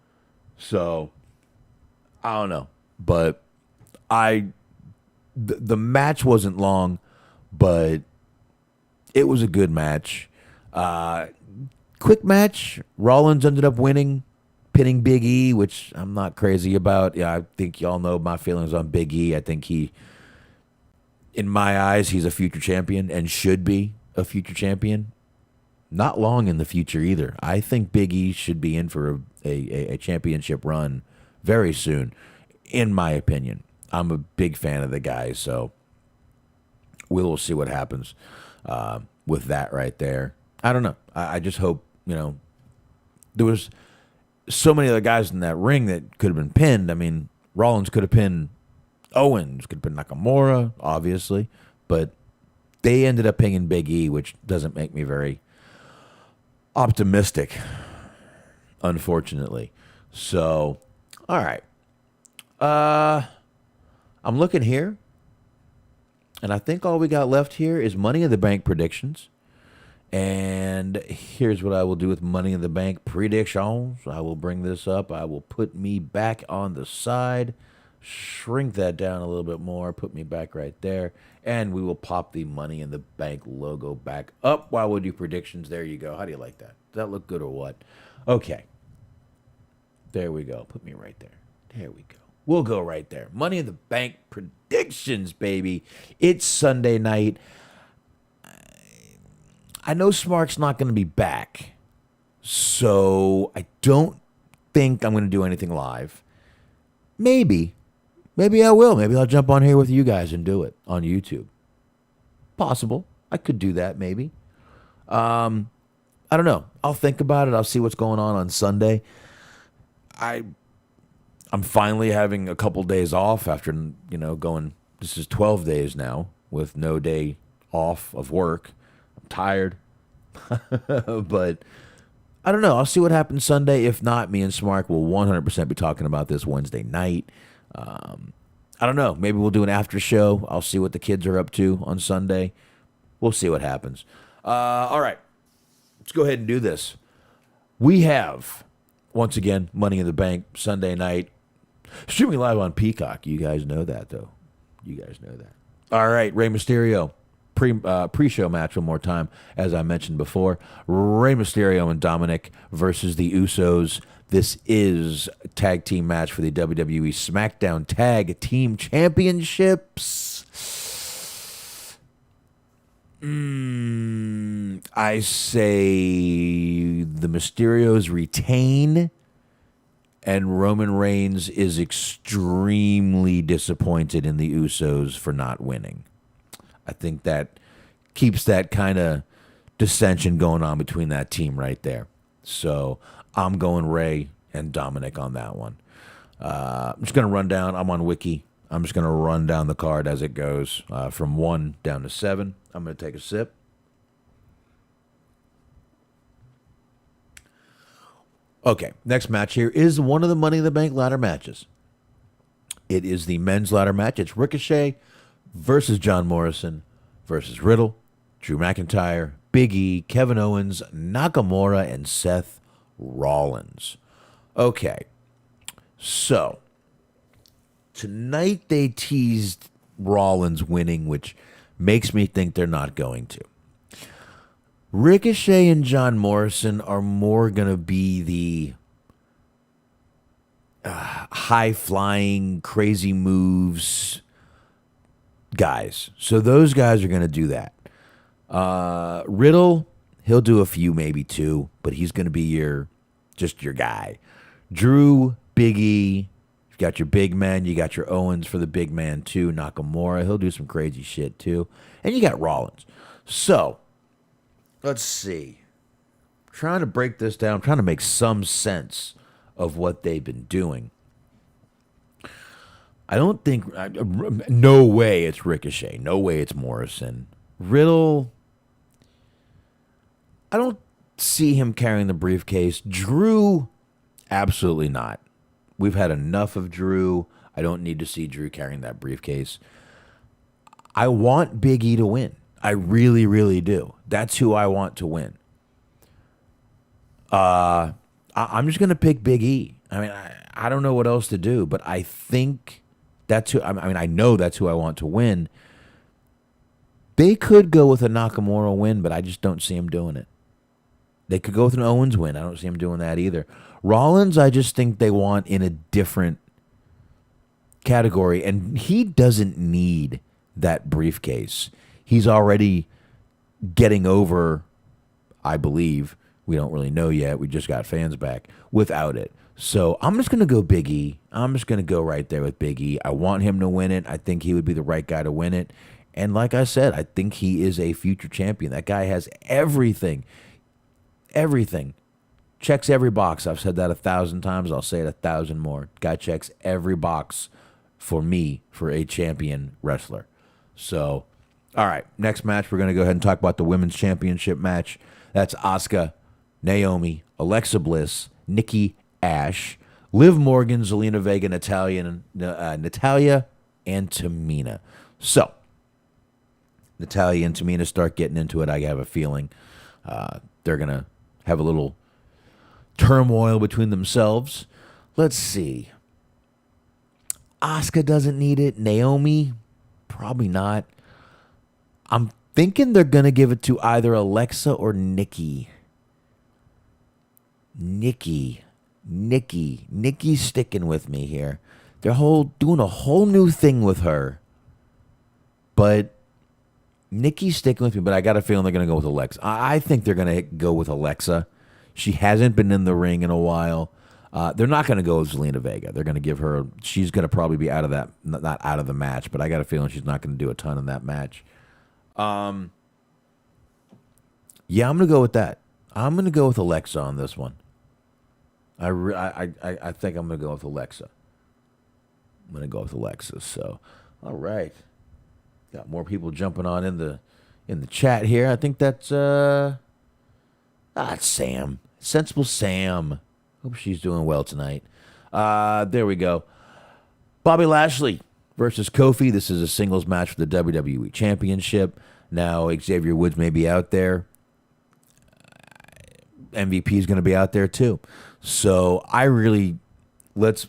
Speaker 1: So, I don't know. But the match wasn't long, but it was a good match. Quick match. Rollins ended up winning, pinning Big E, which I'm not crazy about. Yeah, I think y'all know my feelings on Big E. I think in my eyes, he's a future champion and should be a future champion. Not long in the future either. I think Big E should be in for a championship run very soon, in my opinion. I'm a big fan of the guy, so we'll see what happens with that right there. I don't know. I just hope, there was so many other guys in that ring that could have been pinned. I mean, Rollins could have pinned Owens, could have pinned Nakamura, obviously, but they ended up pinning Big E, which doesn't make me very optimistic, unfortunately. So, all right. I'm looking here, and I think all we got left here is Money in the Bank predictions. And here's what I will do with Money in the Bank predictions. I will bring this up. I will put me back on the side, shrink that down a little bit more, put me back right there, and we will pop the Money in the Bank logo back up while we do predictions. There you go. How do you like that? Does that look good or what? Okay. There we go. Put me right there. There we go. We'll go right there. Money in the Bank predictions, baby. It's Sunday night. I know Smark's not going to be back, so I don't think I'm going to do anything live. Maybe I will. Maybe I'll jump on here with you guys and do it on YouTube. Possible. I could do that, maybe. I don't know. I'll think about it. I'll see what's going on Sunday. I'm finally having a couple days off after, going, this is 12 days now with no day off of work. I'm tired. But I don't know. I'll see what happens Sunday. If not, me and Smark will 100% be talking about this Wednesday night. I don't know. Maybe we'll do an after show. I'll see what the kids are up to on Sunday. We'll see what happens. All right. Let's go ahead and do this. We have, once again, Money in the Bank Sunday night. Streaming live on Peacock. You guys know that, though. You guys know that. All right. Rey Mysterio. Pre-show match one more time, as I mentioned before. Rey Mysterio and Dominic versus the Usos. This is a tag team match for the WWE SmackDown Tag Team Championships. I say the Mysterios retain, and Roman Reigns is extremely disappointed in the Usos for not winning. I think that keeps that kind of dissension going on between that team right there. So I'm going Ray and Dominic on that one. I'm just going to run down. I'm on Wiki. I'm just going to run down the card as it goes from 1 down to 7. I'm going to take a sip. Okay, next match here is one of the Money in the Bank ladder matches. It is the men's ladder match. It's Ricochet versus John Morrison versus Riddle, Drew McIntyre, Big E, Kevin Owens, Nakamura, and Seth Rollins. Okay, so tonight they teased Rollins winning, which makes me think they're not going to. Ricochet and John Morrison are more going to be the high-flying, crazy moves guys. So those guys are going to do that. Riddle, he'll do a few, maybe 2, but he's going to be your guy. Drew, Big E, you've got your big man. You got your Owens for the big man, too. Nakamura, he'll do some crazy shit, too. And you got Rollins. So, let's see. I'm trying to break this down. I'm trying to make some sense of what they've been doing. I don't think, no way it's Ricochet. No way it's Morrison. Riddle, I don't see him carrying the briefcase. Drew, absolutely not. We've had enough of Drew. I don't need to see Drew carrying that briefcase. I want Big E to win. I really, really do. That's who I want to win. I'm just going to pick Big E. I mean, I don't know what else to do, but I think that's who. I mean, I know that's who I want to win. They could go with a Nakamura win, but I just don't see him doing it. They could go with an Owens win. I don't see him doing that either. Rollins, I just think they want in a different category, and he doesn't need that briefcase. He's already getting over, I believe. We don't really know yet. We just got fans back without it. So I'm just going to go Big E. I'm just going to go right there with Big E. I want him to win it. I think he would be the right guy to win it. And like I said, I think he is a future champion. That guy has everything. Everything. Checks every box. I've said that 1,000 times. I'll say it 1,000 more. Guy checks every box for me for a champion wrestler. So, all right. Next match, we're going to go ahead and talk about the women's championship match. That's Asuka, Naomi, Alexa Bliss, Nikki Ash, Liv Morgan, Zelina Vega, Natalya, and Tamina. So, Natalya and Tamina start getting into it. I have a feeling they're going to have a little turmoil between themselves. Let's see. Asuka doesn't need it. Naomi, probably not. I'm thinking they're going to give it to either Alexa or Nikki's sticking with me here. They're doing a whole new thing with her. But Nikki's sticking with me, but I got a feeling they're going to go with Alexa. I think they're going to go with Alexa. She hasn't been in the ring in a while. They're not going to go with Zelina Vega. They're going to give her, she's going to probably be out of that, not out of the match, but I got a feeling she's not going to do a ton in that match. Yeah, I'm going to go with that. I'm going to go with Alexa on this one. I think I'm going to go with Alexa. I'm going to go with Alexa. So, all right. Got more people jumping on in the chat here. I think that's it's Sam. Sensible Sam. Hope she's doing well tonight. There we go. Bobby Lashley versus Kofi. This is a singles match for the WWE Championship. Now Xavier Woods may be out there. MVP is going to be out there too. So I really let's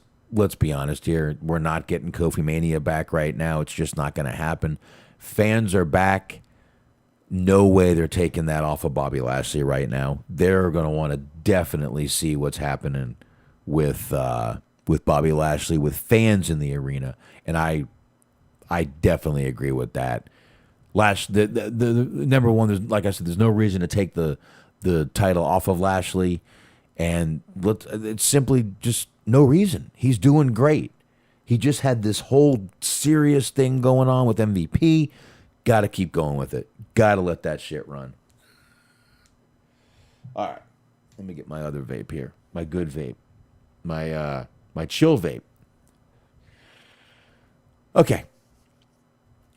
Speaker 1: be honest here. We're not getting Kofi Mania back right now. It's just not going to happen. Fans are back. No way they're taking that off of Bobby Lashley right now. They're going to want to definitely see what's happening with Bobby Lashley, with fans in the arena. And I definitely agree with that. The number one, there's, like I said, there's no reason to take the title off of Lashley. And it's simply just no reason. He's doing great. He just had this whole serious thing going on with MVP. Got to keep going with it. Got to let that shit run. All right. Let me get my other vape here. My good vape. My chill vape. Okay.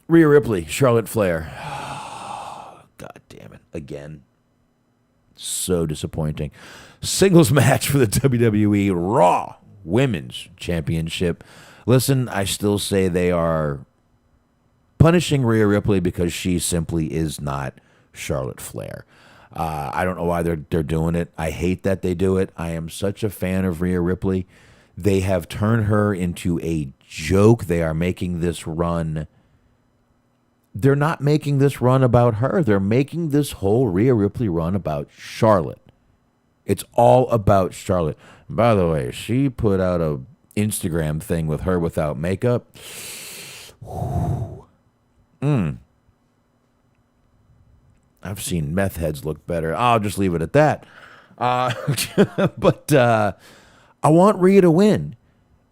Speaker 1: Rhea Ripley, Charlotte Flair. God damn it. Again. So disappointing. Singles match for the WWE Raw Women's Championship. Listen, I still say they are punishing Rhea Ripley because she simply is not Charlotte Flair. I don't know why they're doing it. I hate that they do it. I am such a fan of Rhea Ripley. They have turned her into a joke. They are making this run. They're not making this run about her. They're making this whole Rhea Ripley run about Charlotte. It's all about Charlotte. By the way, she put out a Instagram thing with her without makeup. I've seen meth heads look better. I'll just leave it at that. But I want Rhea to win.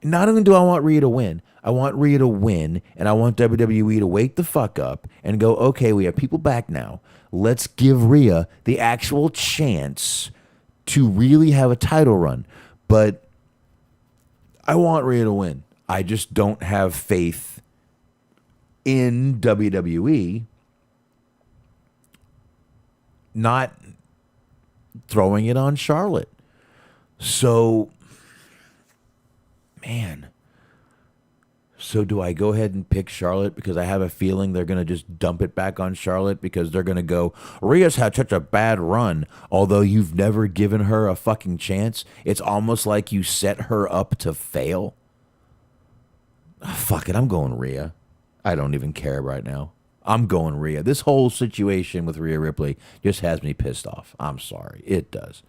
Speaker 1: Not only do I want Rhea to win, I want Rhea to win, and I want WWE to wake the fuck up and go, okay, we have people back now. Let's give Rhea the actual chance to really have a title run. But I want Rhea to win. I just don't have faith in WWE not throwing it on Charlotte. So, man. So do I go ahead and pick Charlotte because I have a feeling they're going to just dump it back on Charlotte because they're going to go, Rhea's had such a bad run, although you've never given her a fucking chance. It's almost like you set her up to fail. Fuck it, I'm going Rhea. I don't even care right now. I'm going Rhea. This whole situation with Rhea Ripley just has me pissed off. I'm sorry. It does.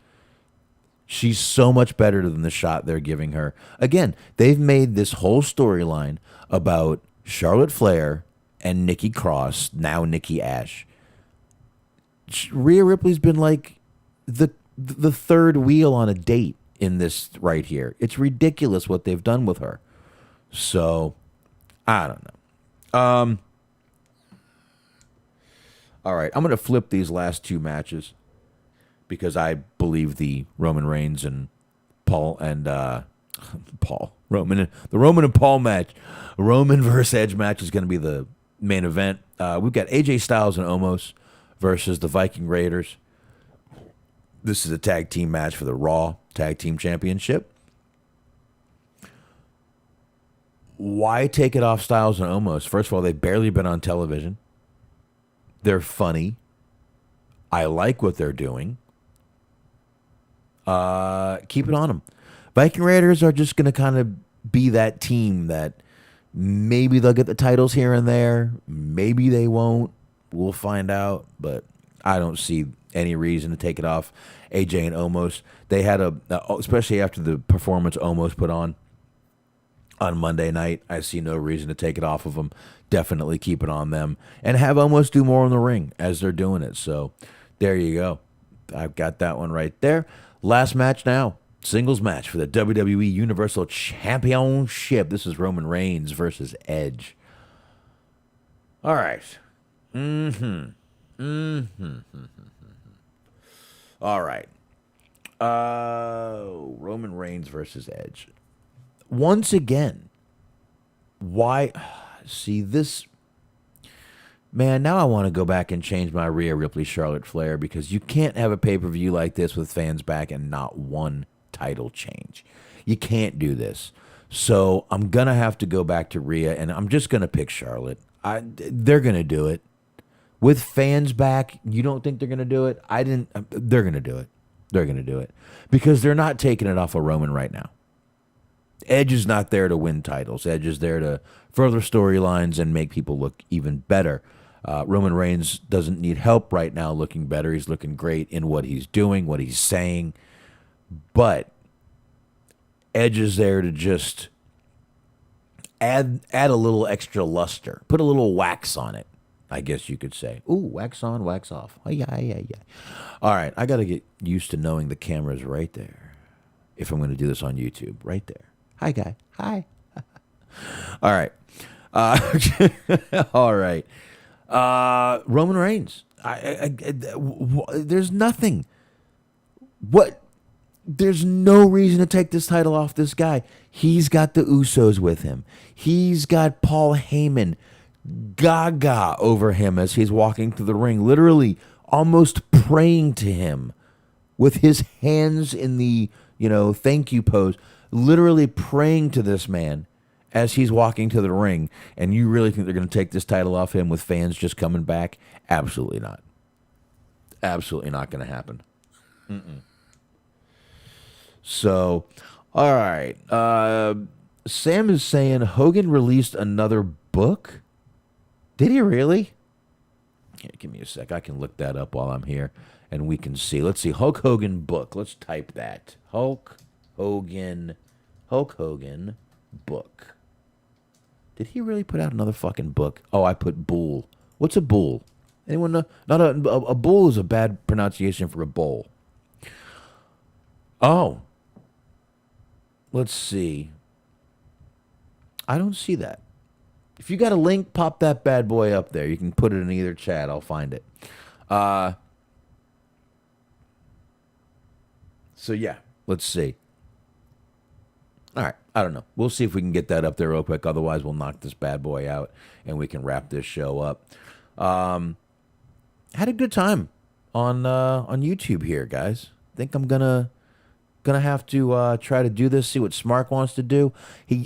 Speaker 1: She's so much better than the shot they're giving her. Again, they've made this whole storyline about Charlotte Flair and Nikki Cross, now Nikki Ash. Rhea Ripley's been like the third wheel on a date in this right here. It's ridiculous what they've done with her. So, I don't know. All right, I'm going to flip these last two matches because I believe the Roman Reigns and Roman and Paul match, Roman versus Edge match is going to be the main event. We've got AJ Styles and Omos versus the Viking Raiders. This is a tag team match for the Raw Tag Team Championship. Why take it off Styles and Omos? First of all, they've barely been on television. They're funny. I like what they're doing. Keep it on them. Viking Raiders are just going to kind of be that team that maybe they'll get the titles here and there. Maybe they won't. We'll find out. But I don't see any reason to take it off AJ and Omos. They had especially after the performance Omos put on Monday night, I see no reason to take it off of them. Definitely keep it on them. And have Omos do more in the ring as they're doing it. So there you go. I've got that one right there. Last match now. Singles match for the WWE Universal Championship. This is Roman Reigns versus Edge. All right. All right. Roman Reigns versus Edge. Once again, why? See this, man. Now I want to go back and change my Rhea Ripley Charlotte Flair because you can't have a pay-per-view like this with fans back and not one title change. You can't do this. So I'm gonna have to go back to Rhea, and I'm just gonna pick Charlotte. They're gonna do it with fans back. You don't think they're gonna do it? They're gonna do it. They're gonna do it because they're not taking it off of Roman right now. Edge is not there to win titles. Edge is there to further storylines and make people look even better. Roman Reigns doesn't need help right now looking better. He's looking great in what he's doing, what he's saying. But Edge is there to just add a little extra luster, put a little wax on it, I guess you could say. Ooh, wax on, wax off. Oh, yeah. All right, I got to get used to knowing the camera's right there if I'm going to do this on YouTube, right there. Hi, guy. Hi. All right. All right. Roman Reigns. There's nothing. There's no reason to take this title off this guy. He's got the Usos with him. He's got Paul Heyman gaga over him as he's walking through the ring, literally almost praying to him with his hands in the, thank you pose, literally praying to this man as he's walking to the ring. And you really think they're going to take this title off him with fans just coming back? Absolutely not. Absolutely not going to happen. So, all right. Sam is saying Hogan released another book. Did he really? Yeah, give me a sec. I can look that up while I'm here, and we can see. Let's see. Hulk Hogan book. Let's type that. Hulk Hogan book. Did he really put out another fucking book? Oh, I put bull. What's a bull? Anyone know? Not a bull is a bad pronunciation for a bowl. Oh. Let's see. I don't see that. If you got a link, pop that bad boy up there. You can put it in either chat. I'll find it. So, yeah. Let's see. All right. I don't know. We'll see if we can get that up there real quick. Otherwise, we'll knock this bad boy out and we can wrap this show up. Had a good time on YouTube here, guys. I think I'm going to gonna have to try to do this. See what Smark wants to do.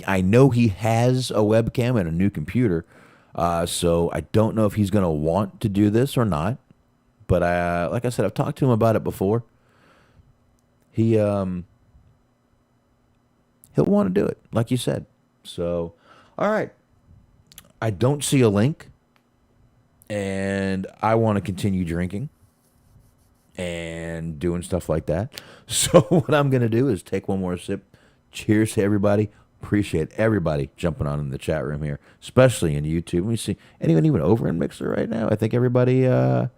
Speaker 1: I know he has a webcam and a new computer, so I don't know if he's gonna want to do this or not. But like I said, I've talked to him about it before. He'll want to do it, like you said. So, all right. I don't see a link, and I want to continue drinking and doing stuff like that. So what I'm going to do is take one more sip. Cheers to everybody. Appreciate everybody jumping on in the chat room here, especially in YouTube. Let me see. Anyone even over in Mixer right now? I think everybody, oh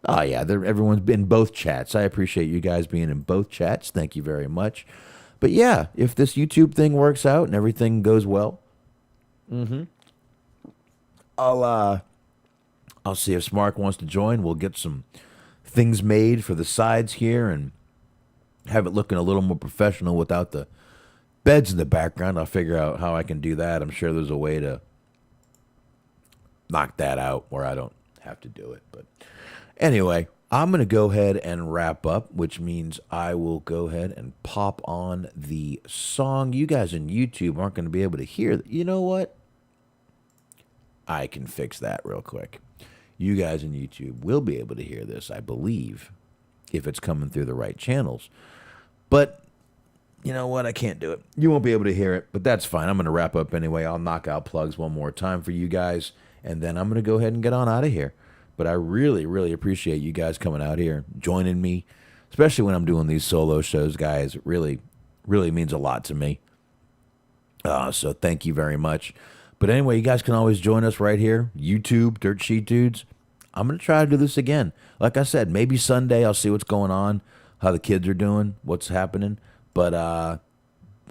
Speaker 1: yeah, everyone's been in both chats. I appreciate you guys being in both chats. Thank you very much. But yeah, if this YouTube thing works out and everything goes well, I'll see if Smark wants to join. We'll get some things made for the sides here and have it looking a little more professional without the beds in the background. I'll figure out how I can do that. I'm sure there's a way to knock that out where I don't have to do it. But anyway, I'm going to go ahead and wrap up, which means I will go ahead and pop on the song. You guys on YouTube aren't going to be able to hear that. You know what? I can fix that real quick. You guys on YouTube will be able to hear this, I believe, if it's coming through the right channels. But you know what? I can't do it. You won't be able to hear it, but that's fine. I'm going to wrap up anyway. I'll knock out plugs one more time for you guys, and then I'm going to go ahead and get on out of here. But I really, really appreciate you guys coming out here, joining me, especially when I'm doing these solo shows, guys. It really, really means a lot to me. So thank you very much. But anyway, you guys can always join us right here, YouTube, Dirt Sheet Dudes. I'm going to try to do this again. Like I said, maybe Sunday I'll see what's going on, how the kids are doing, what's happening. But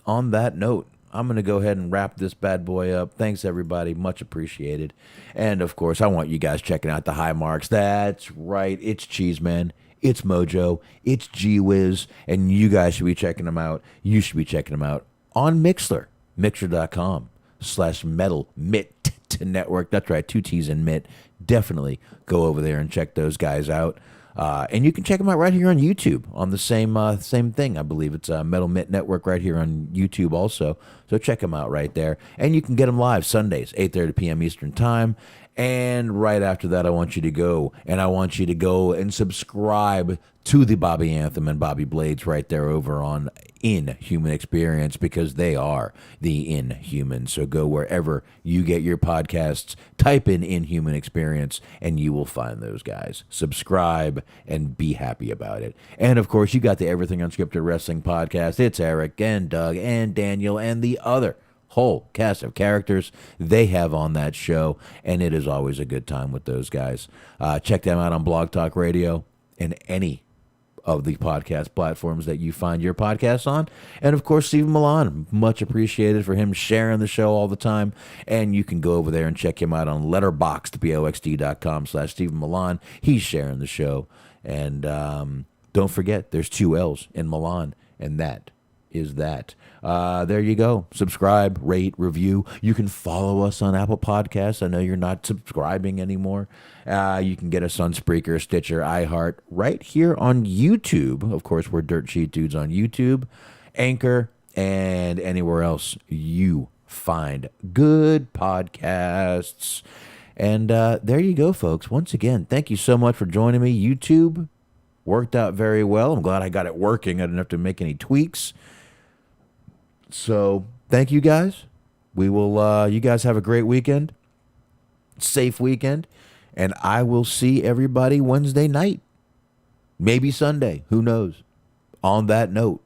Speaker 1: on that note, I'm going to go ahead and wrap this bad boy up. Thanks, everybody. Much appreciated. And, of course, I want you guys checking out the high marks. That's right. It's Cheeseman. It's Mojo. It's G-Wiz. And you guys should be checking them out. You should be checking them out on Mixler. Mixler.com/metal mitt network. That's right. 2 T's in mitt. Definitely go over there and check those guys out. And you can check them out right here on YouTube on the same thing. I believe it's Metal Mitt Network right here on YouTube also. So check them out right there. And you can get them live Sundays, 8:30 p.m. Eastern Time. And right after that, I want you to go and subscribe to the Bobby Anthem and Bobby Blades right there over on Inhuman Experience, because they are the Inhumans. So go wherever you get your podcasts, type in Inhuman Experience, and you will find those guys. Subscribe and be happy about it. And of course, you got the Everything Unscripted Wrestling podcast. It's Eric and Doug and Daniel and the other whole cast of characters they have on that show, and it is always a good time with those guys. Check them out on Blog Talk Radio and any of the podcast platforms that you find your podcasts on. And of course, Stephen Milan, much appreciated for him sharing the show all the time. And you can go over there and check him out on letterboxd.com/Stephen Milan. He's sharing the show. And don't forget, there's 2 L's in Milan, and that is that. There you go. Subscribe, rate, review. You can follow us on Apple Podcasts. I know you're not subscribing anymore. You can get us on Spreaker, Stitcher, iHeart, right here on YouTube. Of course, we're Dirt Sheet Dudes on YouTube, Anchor, and anywhere else you find good podcasts. And there you go, folks. Once again, thank you so much for joining me. YouTube worked out very well. I'm glad I got it working. I didn't have to make any tweaks. So thank you guys. We will, you guys have a great weekend, safe weekend, and I will see everybody Wednesday night, maybe Sunday, who knows. On that note,